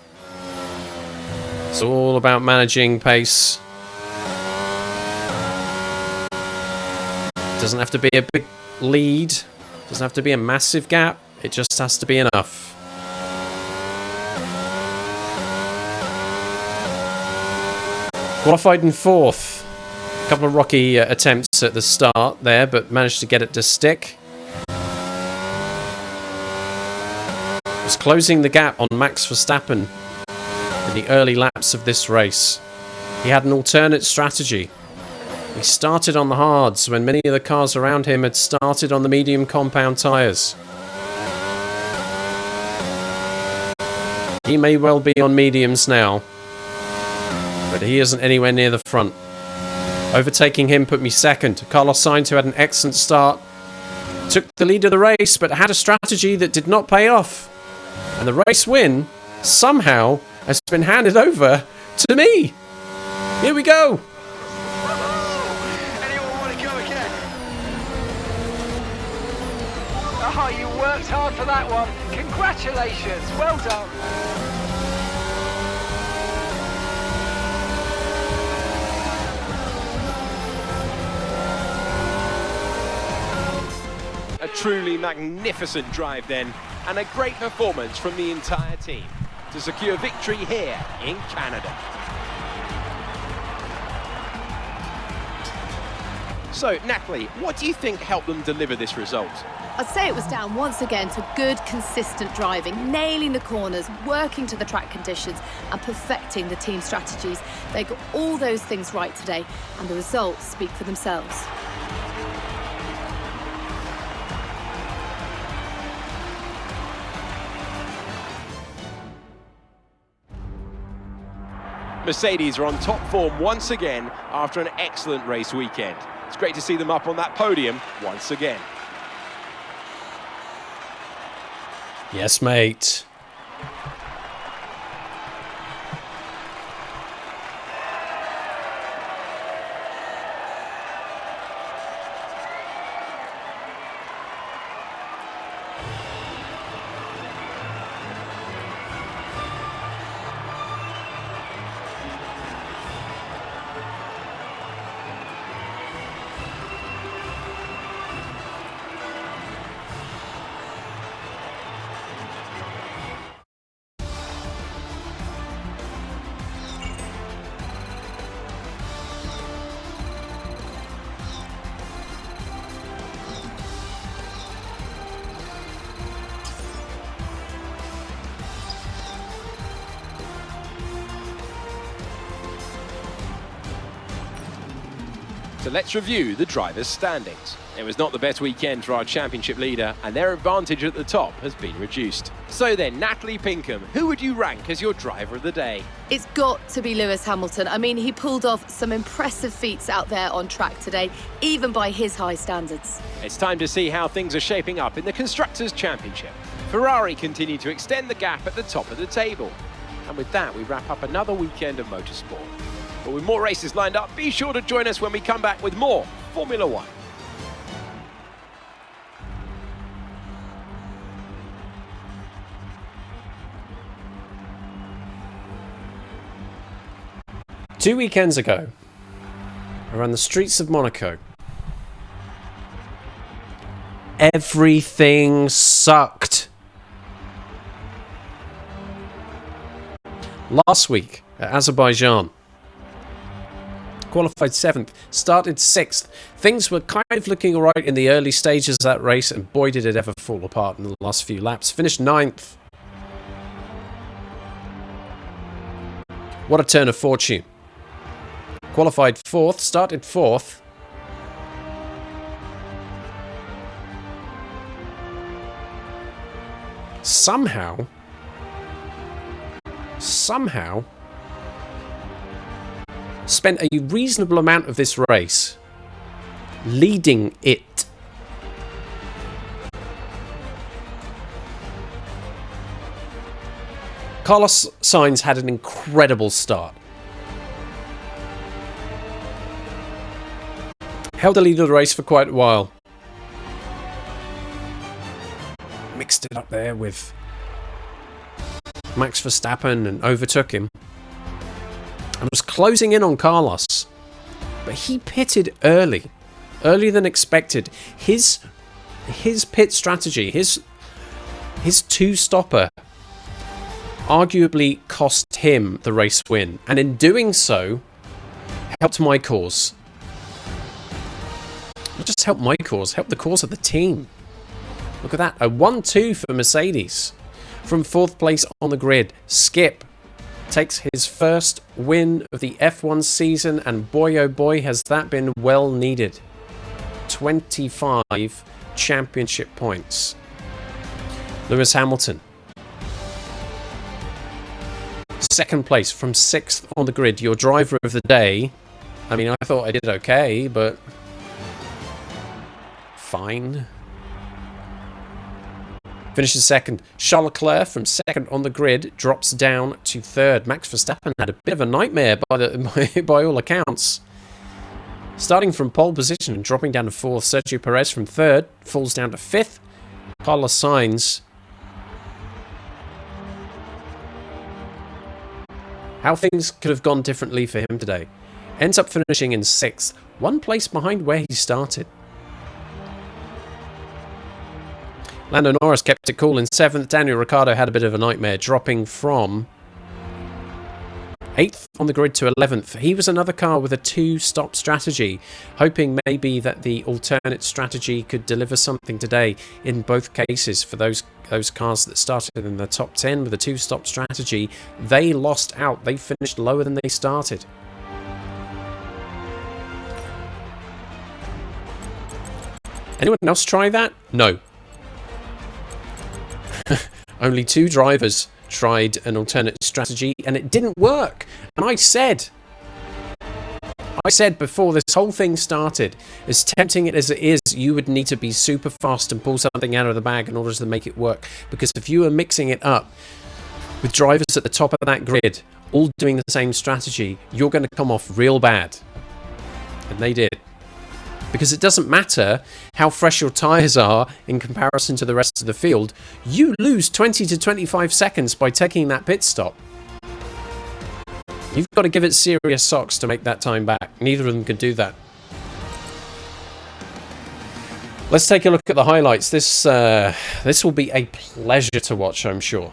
It's all about managing pace. Doesn't have to be a big lead. Doesn't have to be a massive gap. It just has to be enough. Qualified in 4th. A couple of rocky attempts at the start there, but managed to get it to stick. Was closing the gap on Max Verstappen in the early laps of this race. He had an alternate strategy. He started on the hards when many of the cars around him had started on the medium compound tyres. He may well be on mediums now, but he isn't anywhere near the front. Overtaking him put me second. Carlos Sainz, who had an excellent start, took the lead of the race, but had a strategy that did not pay off. And the race win, somehow, has been handed over to me. Here we go. Anyone want to go again? Oh, you worked hard for that one. Congratulations. Well done. A truly magnificent drive then, and a great performance from the entire team to secure victory here in Canada. So, Natalie, what do you think helped them deliver this result? I'd say it was down once again to good, consistent driving, nailing the corners, working to the track conditions and perfecting the team strategies. They got all those things right today, and the results speak for themselves. Mercedes are on top form once again after an excellent race weekend. It's great to see them up on that podium once again. Yes, mate. So let's review the drivers' standings. It was not the best weekend for our championship leader, and their advantage at the top has been reduced. So then, Natalie Pinkham, who would you rank as your driver of the day? It's got to be Lewis Hamilton. I mean, he pulled off some impressive feats out there on track today, even by his high standards. It's time to see how things are shaping up in the Constructors' Championship. Ferrari continue to extend the gap at the top of the table. And with that, we wrap up another weekend of motorsport. But with more races lined up, be sure to join us when we come back with more Formula One. Two weekends ago, around the streets of Monaco, everything sucked. Last week at Azerbaijan, qualified 7th, started 6th. Things were kind of looking alright in the early stages of that race, and boy did it ever fall apart in the last few laps. Finished 9th. What a turn of fortune. Qualified 4th, started 4th. Somehow, spent a reasonable amount of this race leading it. Carlos Sainz had an incredible start. Held the lead of the race for quite a while. Mixed it up there with Max Verstappen and overtook him. And was closing in on Carlos. But he pitted early. Earlier than expected. His pit strategy, his two-stopper, arguably cost him the race win. And in doing so, helped my cause. Not just helped my cause, helped the cause of the team. Look at that, a 1-2 for Mercedes. From 4th place on the grid, Skip takes his first win of the F1 season, and boy oh boy has that been well needed. 25 championship points. Lewis Hamilton, 2nd place from 6th on the grid, your driver of the day. I mean, I thought I did okay, but fine. Finishes 2nd. Charles Leclerc from 2nd on the grid drops down to 3rd. Max Verstappen had a bit of a nightmare by all accounts. Starting from pole position and dropping down to 4th. Sergio Perez from 3rd falls down to 5th. Carlos Sainz. How things could have gone differently for him today. Ends up finishing in 6th. 1 place behind where he started. Lando Norris kept it cool in 7th. Daniel Ricciardo had a bit of a nightmare, dropping from 8th on the grid to 11th. He was another car with a 2-stop strategy, hoping maybe that the alternate strategy could deliver something today. In both cases, for those cars that started in the top 10 with a 2-stop strategy, they lost out. They finished lower than they started. Anyone else try that? No. Only 2 drivers tried an alternate strategy and it didn't work. And I said before this whole thing started, as tempting as it is, you would need to be super fast and pull something out of the bag in order to make it work. Because if you are mixing it up with drivers at the top of that grid, all doing the same strategy, you're going to come off real bad. And they did. Because it doesn't matter how fresh your tyres are in comparison to the rest of the field. You lose 20 to 25 seconds by taking that pit stop. You've got to give it serious socks to make that time back. Neither of them can do that. Let's take a look at the highlights. This will be a pleasure to watch, I'm sure.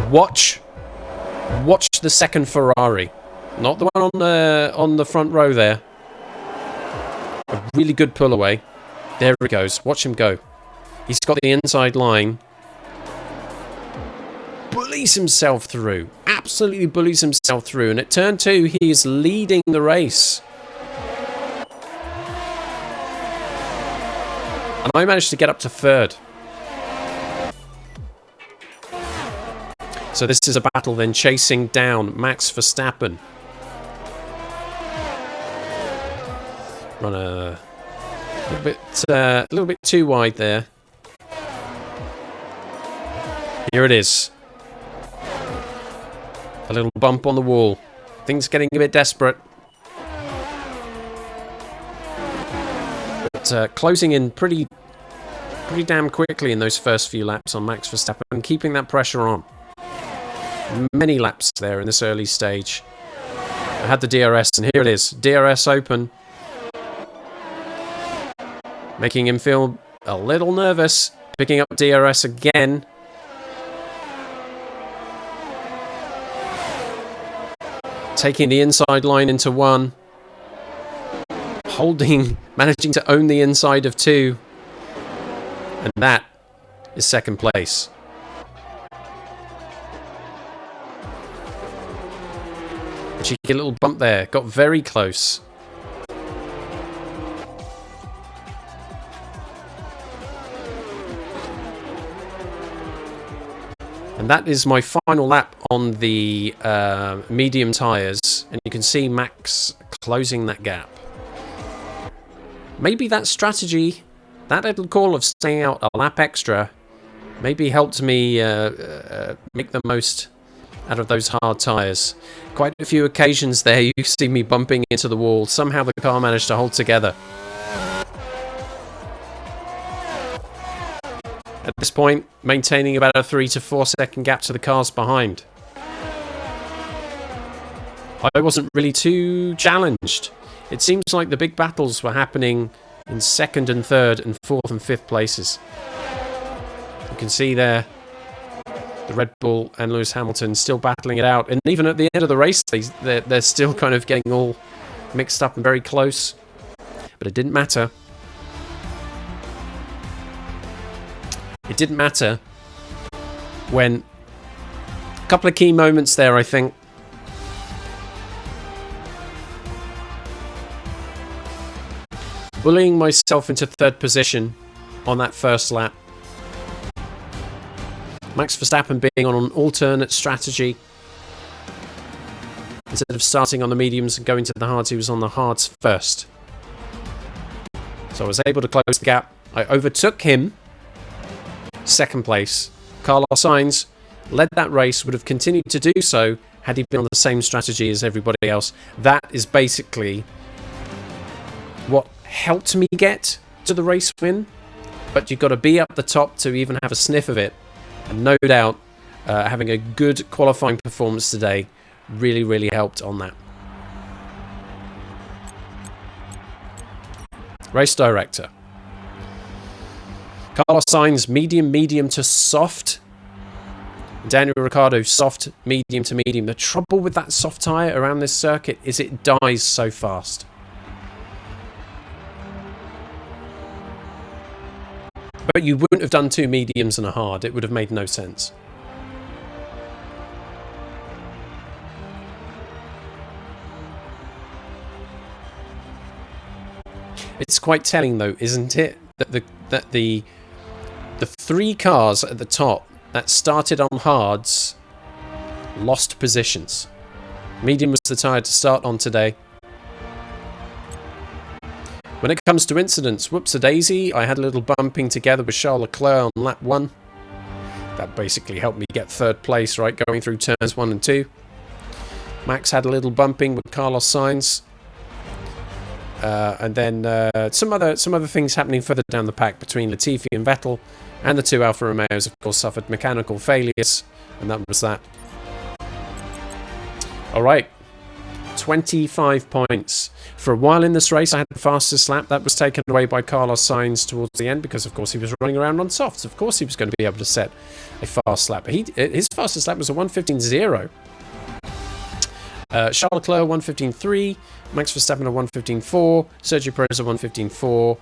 Watch the second Ferrari. Not the one on the front row there. A really good pull away. There he goes. Watch him go. He's got the inside line. bullies himself through. Absolutely bullies himself through. And at turn 2, he is leading the race. And I managed to get up to 3rd. So this is a battle then chasing down Max Verstappen. Run a little bit too wide there. Here it is. A little bump on the wall. Things getting a bit desperate. But closing in pretty damn quickly in those first few laps on Max Verstappen and keeping that pressure on. Many laps there in this early stage. I had the DRS and here it is. DRS open. Making him feel a little nervous. Picking up DRS again. Taking the inside line into 1. Managing to own the inside of 2. And that is 2nd place. A cheeky little bump there. Got very close. And that is my final lap on the medium tyres. And you can see Max closing that gap. Maybe that strategy, that little call of staying out a lap extra, maybe helped me make the most out of those hard tyres. Quite a few occasions there you see me bumping into the wall. Somehow the car managed to hold together. At this point, maintaining about a 3 to 4 second gap to the cars behind. I wasn't really too challenged. It seems like the big battles were happening in 2nd and 3rd and 4th and 5th places. You can see there the Red Bull and Lewis Hamilton still battling it out. And even at the end of the race, they're still kind of getting all mixed up and very close. But it didn't matter. It didn't matter when a couple of key moments there, I think. Bullying myself into 3rd position on that first lap. Max Verstappen being on an alternate strategy. Instead of starting on the mediums and going to the hards, he was on the hards first. So I was able to close the gap. I overtook him. 2nd place. Carlos Sainz led that race, would have continued to do so had he been on the same strategy as everybody else. That is basically what helped me get to the race win. But you've got to be up the top to even have a sniff of it. And no doubt, having a good qualifying performance today really, really helped on that. Race director. Carlos Sainz, medium to soft. Daniel Ricciardo, soft, medium to medium. The trouble with that soft tyre around this circuit is it dies so fast. But you wouldn't have done 2 mediums and a hard. It would have made no sense. It's quite telling, though, isn't it, that the 3 cars at the top that started on hards lost positions. Medium was the tyre to start on today. When it comes to incidents, whoops-a-daisy, I had a little bumping together with Charles Leclerc on lap 1. That basically helped me get 3rd place, right, going through turns 1 and 2. Max had a little bumping with Carlos Sainz. And then some other things happening further down the pack between Latifi and Vettel, and the 2 Alfa Romeos, of course, suffered mechanical failures, and that was that. All right, 25 points. For a while in this race, I had the fastest lap. That was taken away by Carlos Sainz towards the end because, of course, he was running around on softs. Of course, he was going to be able to set a fast lap. His fastest lap was a 1:15.0. Charles Leclerc 1:15.3, Max Verstappen a 1:15.4, Sergio Perez a 1:15.4,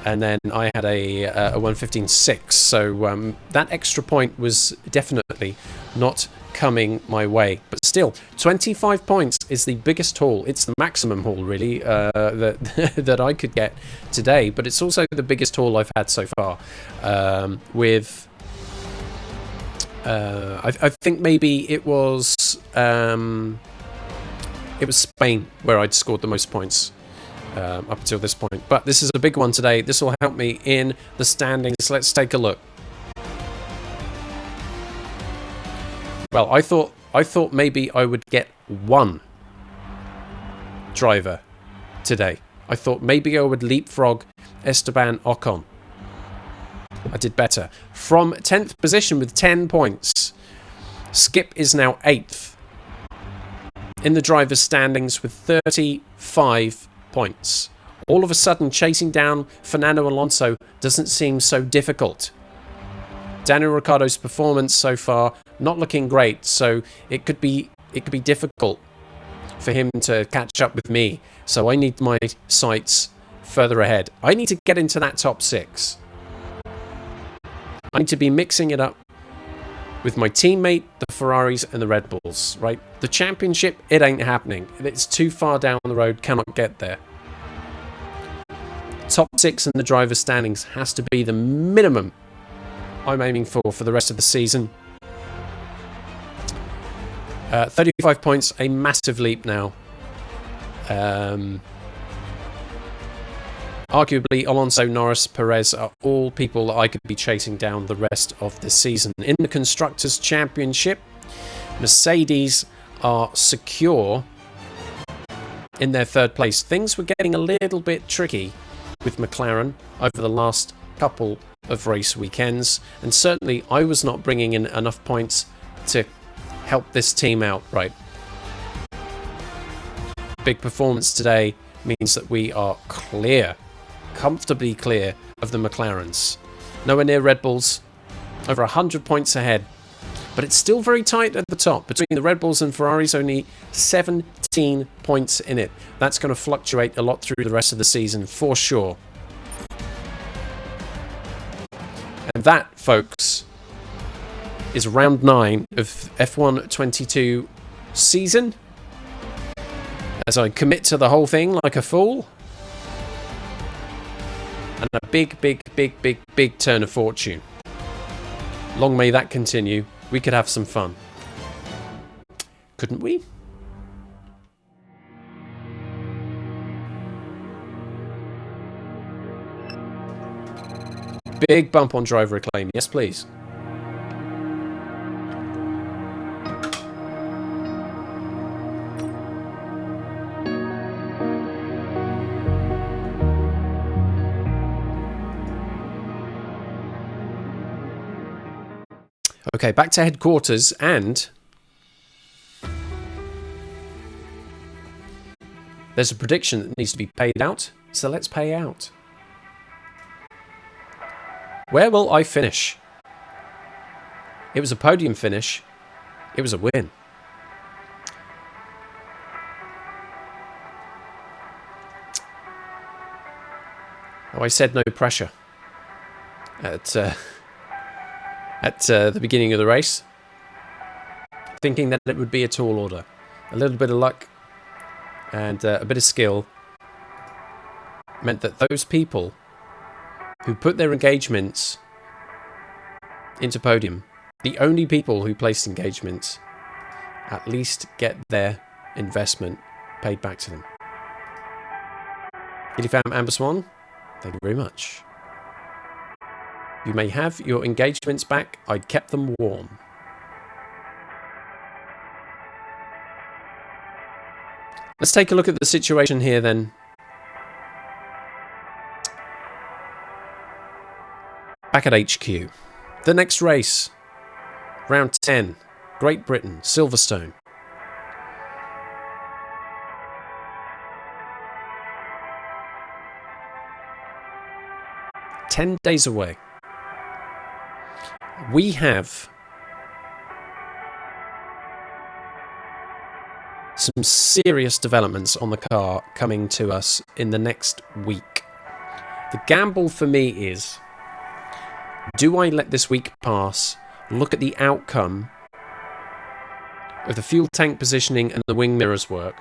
and then I had a 1:15.6. So that extra point was definitely not coming my way. But still, 25 points is the biggest haul. It's the maximum haul, really, that that I could get today. But it's also the biggest haul I've had so far. I think maybe it was Spain where I'd scored the most points up until this point. But this is a big one today. This will help me in the standings. Let's take a look. Well, I thought maybe I would get one driver today. I thought maybe I would leapfrog Esteban Ocon. I did better. From 10th position with 10 points, Skip is now 8th in the driver's standings with 35 points. All of a sudden, chasing down Fernando Alonso doesn't seem so difficult. Daniel Ricciardo's performance so far not looking great, so it could be difficult for him to catch up with me. So I need my sights further ahead. I need to get into that top 6. I need to be mixing it up with my teammate, the Ferraris and the Red Bulls, right? The championship, it ain't happening. It's too far down the road, cannot get there. Top 6 in the driver's standings has to be the minimum I'm aiming for the rest of the season. 35 points, a massive leap now. Arguably, Alonso, Norris, Perez are all people that I could be chasing down the rest of the season. In the Constructors' Championship, Mercedes are secure in their 3rd place. Things were getting a little bit tricky with McLaren over the last couple of race weekends, and certainly I was not bringing in enough points to help this team out, right? Big performance today means that we are clear, comfortably clear of the McLarens. Nowhere near Red Bulls, over 100 points ahead. But it's still very tight at the top. Between the Red Bulls and Ferraris, only 17 points in it. That's going to fluctuate a lot through the rest of the season, for sure. And that, folks, is round 9 of F1 22 season. As I commit to the whole thing like a fool. And a big turn of fortune. Long may that continue. We could have some fun. Couldn't we? Big bump on driver acclaim. Yes, please. Okay, back to headquarters, and there's a prediction that needs to be paid out, so let's pay out. Where will I finish? It was a podium finish. It was a win. Oh, I said no pressure at the beginning of the race, thinking that it would be a tall order. A little bit of luck and a bit of skill meant that those people who put their engagements into podium, the only people who placed engagements, at least get their investment paid back to them. Ilifam Amber Swan, thank you very much. You may have your engagements back. I'd kept them warm. Let's take a look at the situation here then. Back at HQ. The next race. Round 10. Great Britain. Silverstone. "10 days away. We have some serious developments on the car coming to us in the next week. The gamble for me is, do I let this week pass, look at the outcome of the fuel tank positioning and the wing mirrors work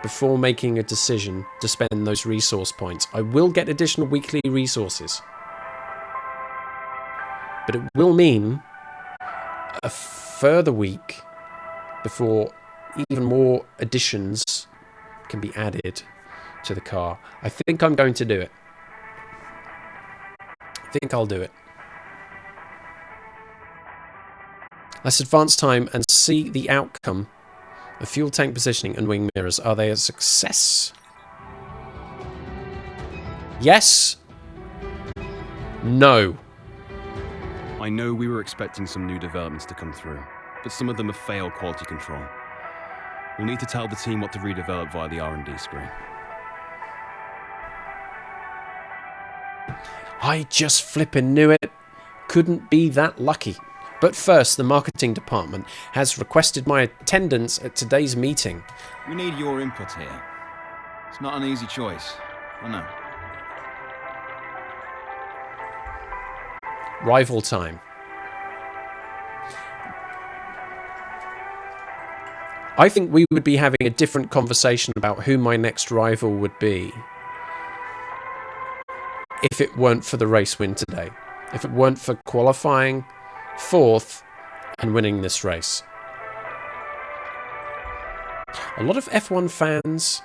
before making a decision to spend those resource points. I will get additional weekly resources, but it will mean a further week before even more additions can be added to the car. I think I'm going to do it. I think I'll do it. Let's advance time and see the outcome of fuel tank positioning and wing mirrors. Are they a success? Yes. No. I know we were expecting some new developments to come through, but some of them have failed quality control. We'll need to tell the team what to redevelop via the R&D screen. I just flippin' knew it. Couldn't be that lucky. But first, the marketing department has requested my attendance at today's meeting. We need your input here. It's not an easy choice, I know. Rival time. I think we would be having a different conversation about who my next rival would be if it weren't for the race win today. If it weren't for qualifying fourth and winning this race. A lot of F1 fans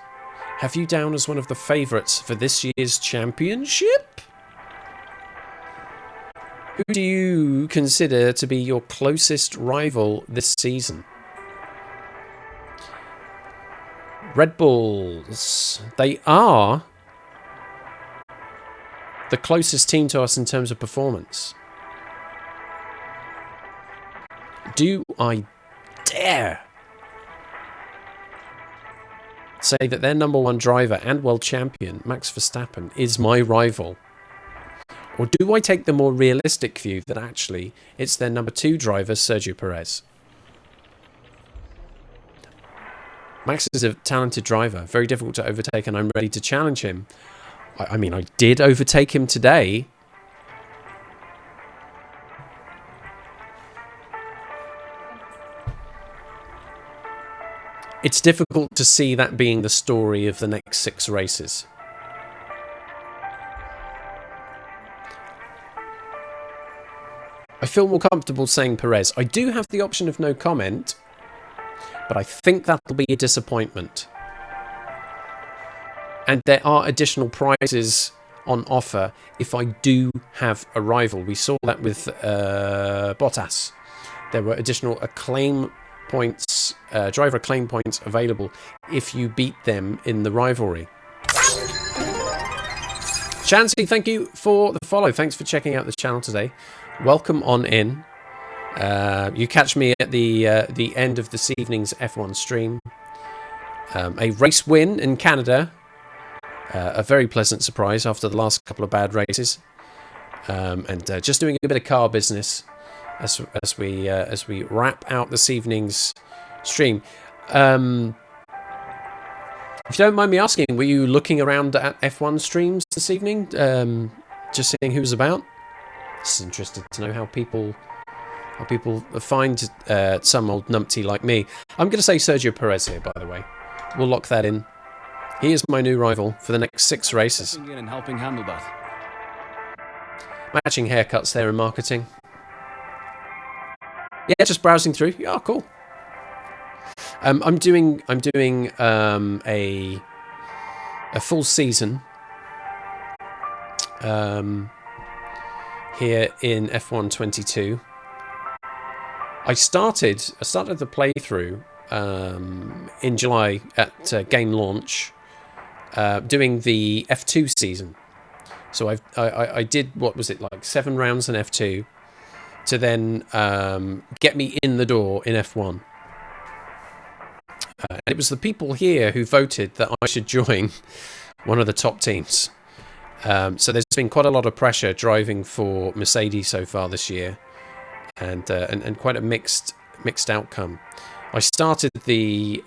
have you down as one of the favourites for this year's championship. Who do you consider to be your closest rival this season? Red Bulls. They are the closest team to us in terms of performance. Do I dare say that their number one driver and world champion, Max Verstappen, is my rival? Or do I take the more realistic view that actually it's their number two driver, Sergio Perez? Max is a talented driver, very difficult to overtake, and I'm ready to challenge him. I mean, I did overtake him today. It's difficult to see that being the story of the next 6 races. I feel more comfortable saying Perez. I do have the option of no comment, but I think that'll be a disappointment. And there are additional prizes on offer if I do have a rival. We saw that with Bottas. There were additional acclaim points, driver acclaim points available if you beat them in the rivalry. Chansey, thank you for the follow. Thanks for checking out the channel today. Welcome on in. You catch me at the end of this evening's F1 stream. A race win in Canada. A very pleasant surprise after the last couple of bad races. And just doing a bit of car business as we wrap out this evening's stream. If you don't mind me asking, were you looking around at F1 streams this evening? Just seeing who was about? It's interesting to know how people find some old numpty like me. I'm going to say Sergio Perez here, by the way. We'll lock that in. He is my new rival for the next 6 races. And helping handle that. Matching haircuts there in marketing. Yeah, just browsing through. Yeah, cool. I'm doing a full season here in F1 22. I started the playthrough in July at game launch, doing the F2 season. So I did, what was it, like 7 rounds in F2 to then get me in the door in F1. And it was the people here who voted that I should join one of the top teams. So there's been quite a lot of pressure driving for Mercedes so far this year, and quite a mixed outcome. I started the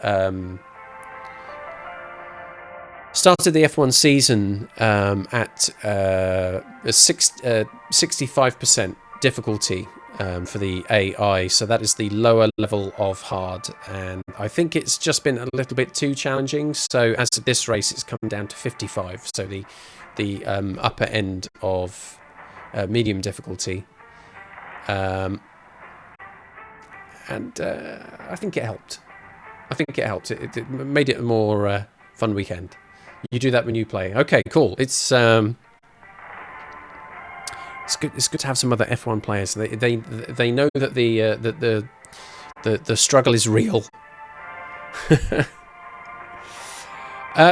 F1 season at a 65% difficulty for the AI. So that is the lower level of hard, and I think it's just been a little bit too challenging. So as of this race, it's come down to 55. So the upper end of medium difficulty, and I think it helped. It made it a more fun weekend. You do that when you play. Okay, cool. It's good. It's good to have some other F1 players. They know that the struggle is real.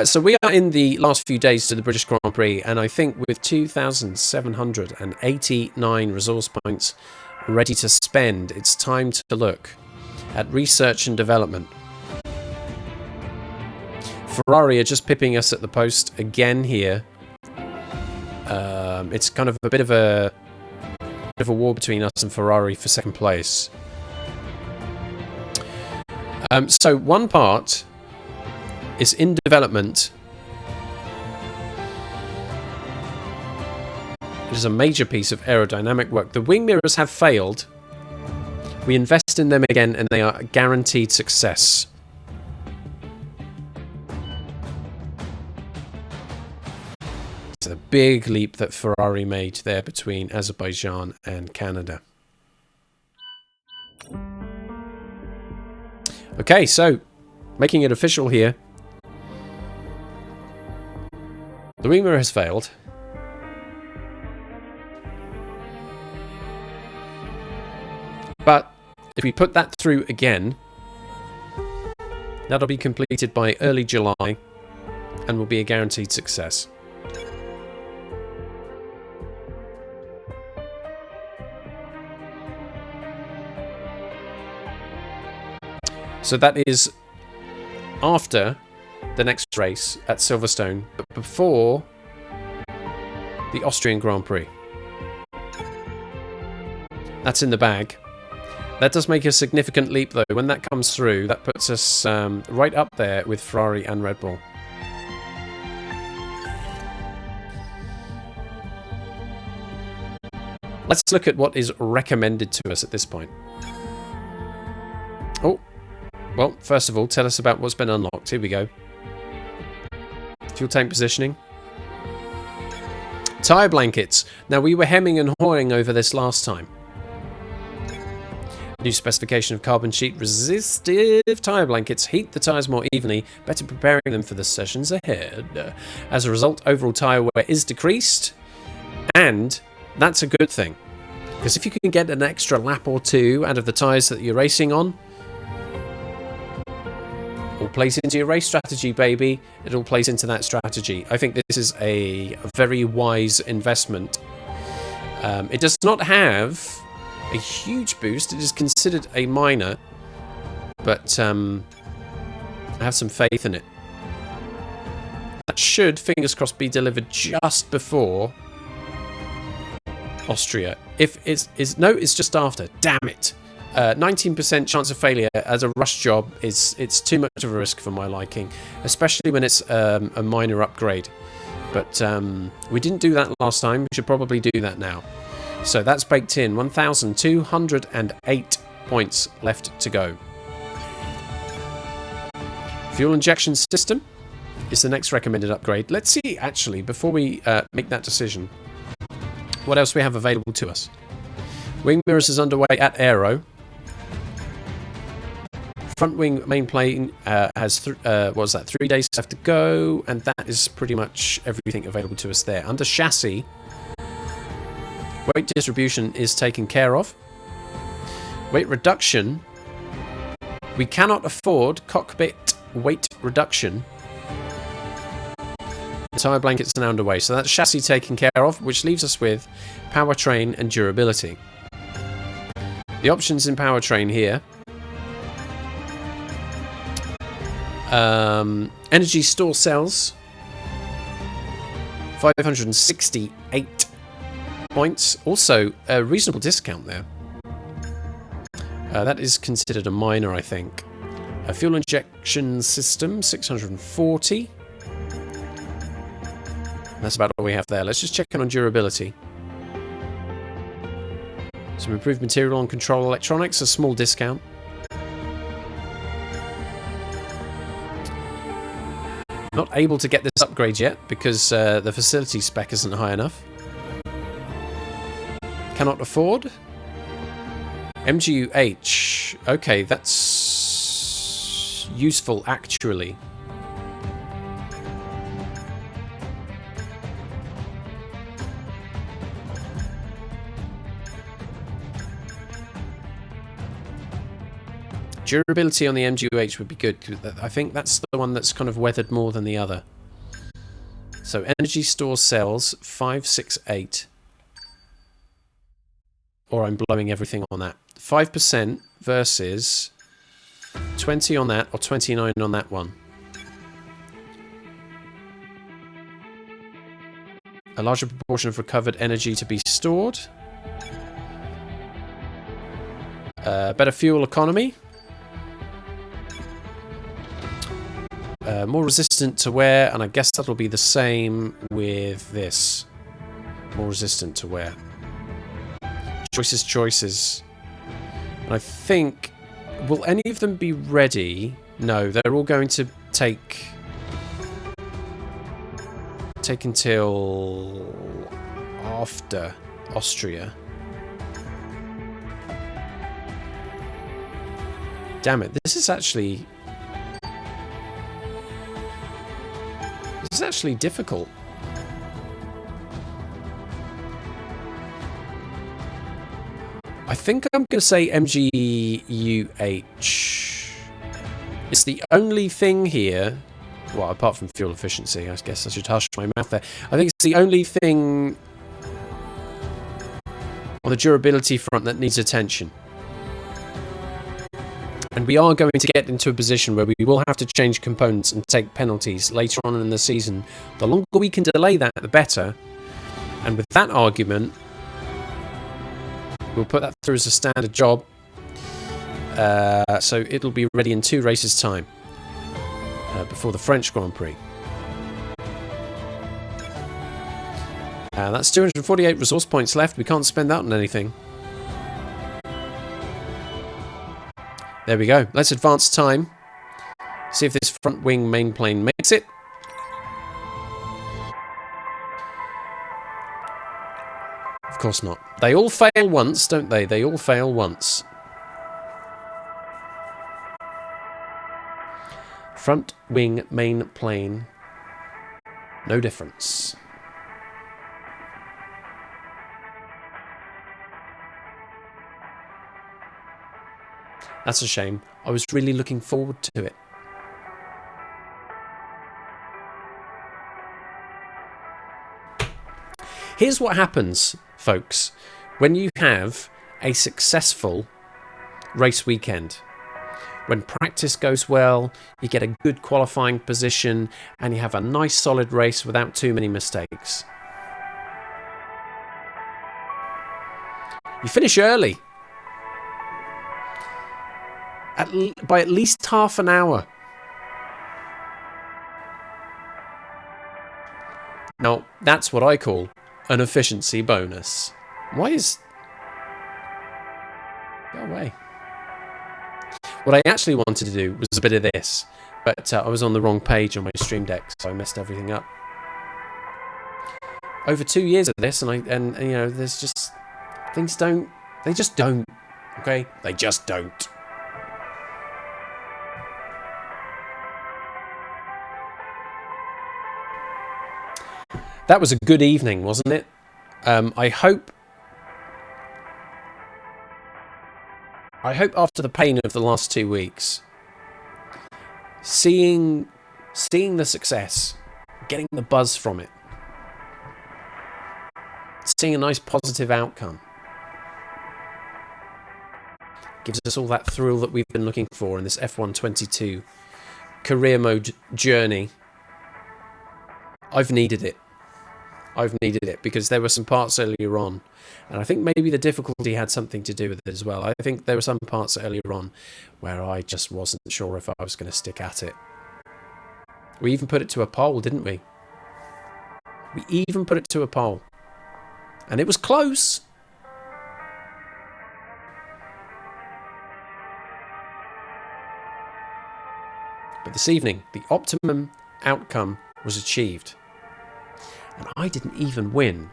So we are in the last few days to the British Grand Prix, and I think with 2,789 resource points ready to spend, it's time to look at research and development. Ferrari are just pipping us at the post again here. It's kind of a bit of a war between us and Ferrari for second place. So one part is in development. It is a major piece of aerodynamic work. The wing mirrors have failed. We invest in them again, and they are guaranteed success. It's a big leap that Ferrari made there between Azerbaijan and Canada. Okay, so making it official here. The wing mirror has failed. But if we put that through again, that'll be completed by early July and will be a guaranteed success. So that is after the next race at Silverstone, but before the Austrian Grand Prix. That's in the bag. That does make a significant leap, though. When that comes through, that puts us right up there with Ferrari and Red Bull. Let's look at what is recommended to us at this point. Oh, well, first of all, tell us about what's been unlocked. Here we go. Fuel tank positioning. Tyre blankets. Now, we were hemming and hawing over this last time. New specification of carbon sheet resistive tyre blankets heat the tyres more evenly, better preparing them for the sessions ahead. As a result, overall tyre wear is decreased, and that's a good thing. Because if you can get an extra lap or two out of the tyres that you're racing on, all plays into your race strategy, baby. It all plays into that strategy. I think this is a very wise investment. It does not have a huge boost. It is considered a minor, but I have some faith in it. That should, fingers crossed, be delivered just before Austria. If it's no, it's just after. Damn it! 19% chance of failure as a rush job it's too much of a risk for my liking, especially when it's a minor upgrade. But we didn't do that last time. We should probably do that now. So that's baked in. 1,208 points left to go. Fuel injection system is the next recommended upgrade. Let's see, actually, before we make that decision, what else we have available to us. Wing mirrors is underway at Aero. Front wing main plane has 3 days left to go, and that is pretty much everything available to us there. Under chassis, weight distribution is taken care of. Weight reduction, we cannot afford cockpit weight reduction. The tyre blankets are now underway, so that's chassis taken care of, which leaves us with powertrain and durability. The options in powertrain here. Energy store cells, 568 points. Also, a reasonable discount there. That is considered a minor, I think. A fuel injection system, 640. That's about all we have there. Let's just check in on durability. Some improved material on control electronics, a small discount. Not able to get this upgrade yet because the facility spec isn't high enough. Cannot afford. MGUH. Okay, that's useful actually. Durability on the MGUH would be good, because I think that's the one that's kind of weathered more than the other. So energy store cells 5, 6, 8. Or I'm blowing everything on that. 5% versus 20 on that, or 29 on that one. A larger proportion of recovered energy to be stored. Better fuel economy. More resistant to wear, and I guess that'll be the same with this. More resistant to wear. Choices. And I think... Will any of them be ready? No, they're all going to take until after Austria. Damn it, this is actually difficult. I think I'm going to say MGUH. It's the only thing here, well, apart from fuel efficiency, I guess I should hush my mouth there. I think it's the only thing on the durability front that needs attention. And we are going to get into a position where we will have to change components and take penalties later on in the season. The longer we can delay that, the better. And with that argument, we'll put that through as a standard job. So it'll be ready in 2 races' time before the French Grand Prix. That's 248 resource points left. We can't spend that on anything. There we go. Let's advance time. See if this front wing main plane makes it. Of course not. They all fail once, don't they? They all fail once. Front wing main plane. No difference. That's a shame. I was really looking forward to it. Here's what happens, folks, when you have a successful race weekend. When practice goes well, you get a good qualifying position, and you have a nice solid race without too many mistakes. You finish early. By at least half an hour. Now, that's what I call an efficiency bonus. Why is... Go away. What I actually wanted to do was a bit of this, but I was on the wrong page on my Stream Deck, so I messed everything up. Over 2 years of this, and you know, there's just... Things don't... They just don't. Okay? They just don't. That was a good evening, wasn't it? I hope after the pain of the last 2 weeks, seeing the success, getting the buzz from it, seeing a nice positive outcome, gives us all that thrill that we've been looking for in this F122 career mode journey. I've needed it. I've needed it because there were some parts earlier on, and I think maybe the difficulty had something to do with it as well. I think there were some parts earlier on where I just wasn't sure if I was going to stick at it. We even put it to a poll, didn't we? We even put it to a poll, and it was close. But this evening, the optimum outcome was achieved. And I didn't even win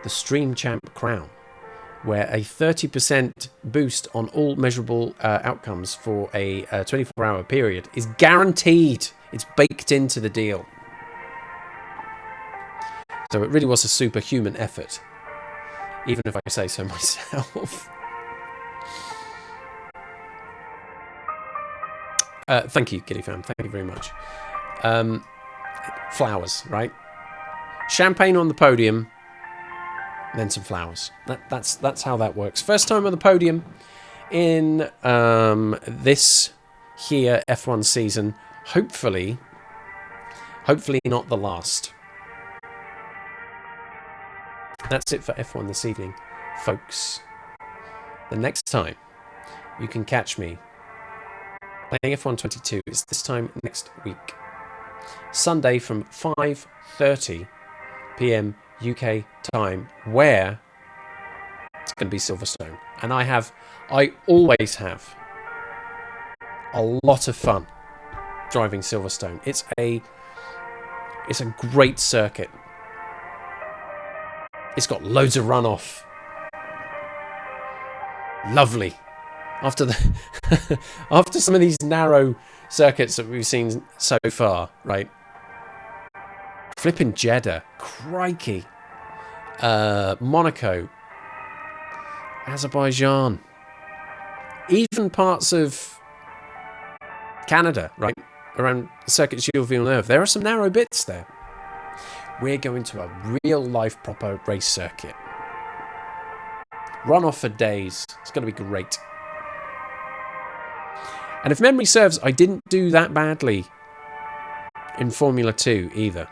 the Stream Champ crown, where a 30% boost on all measurable outcomes for a 24-hour period is guaranteed. It's baked into the deal. So it really was a superhuman effort, even if I say so myself. Thank you, Giddy Fam. Thank you very much. Flowers, right? Champagne on the podium, then some flowers. That's how that works. First time on the podium in this here F1 season. Hopefully not the last. That's it for F1 this evening, folks. The next time you can catch me playing F1 22 is this time next week. Sunday from 5:30 p.m. UK time, where it's going to be Silverstone. And I always have a lot of fun driving Silverstone. It's a great circuit. It's got loads of runoff. Lovely. After some of these narrow circuits that we've seen so far, right? Flipping Jeddah, crikey. Monaco, Azerbaijan, even parts of Canada, right? Around the Circuit Gilles Villeneuve. There are some narrow bits there. We're going to a real life proper race circuit. Run off for days. It's going to be great. And if memory serves, I didn't do that badly in Formula 2 either.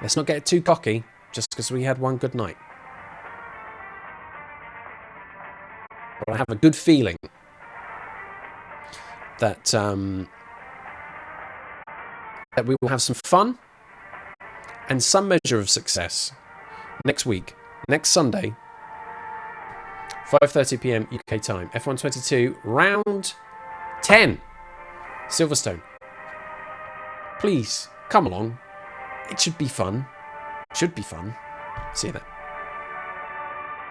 Let's not get too cocky just because we had one good night. But I have a good feeling that that we will have some fun and some measure of success next week, next Sunday, 5:30 p.m. UK time, F1 22, round 10, Silverstone. Please, come along. It should be fun. Should be fun. See you then.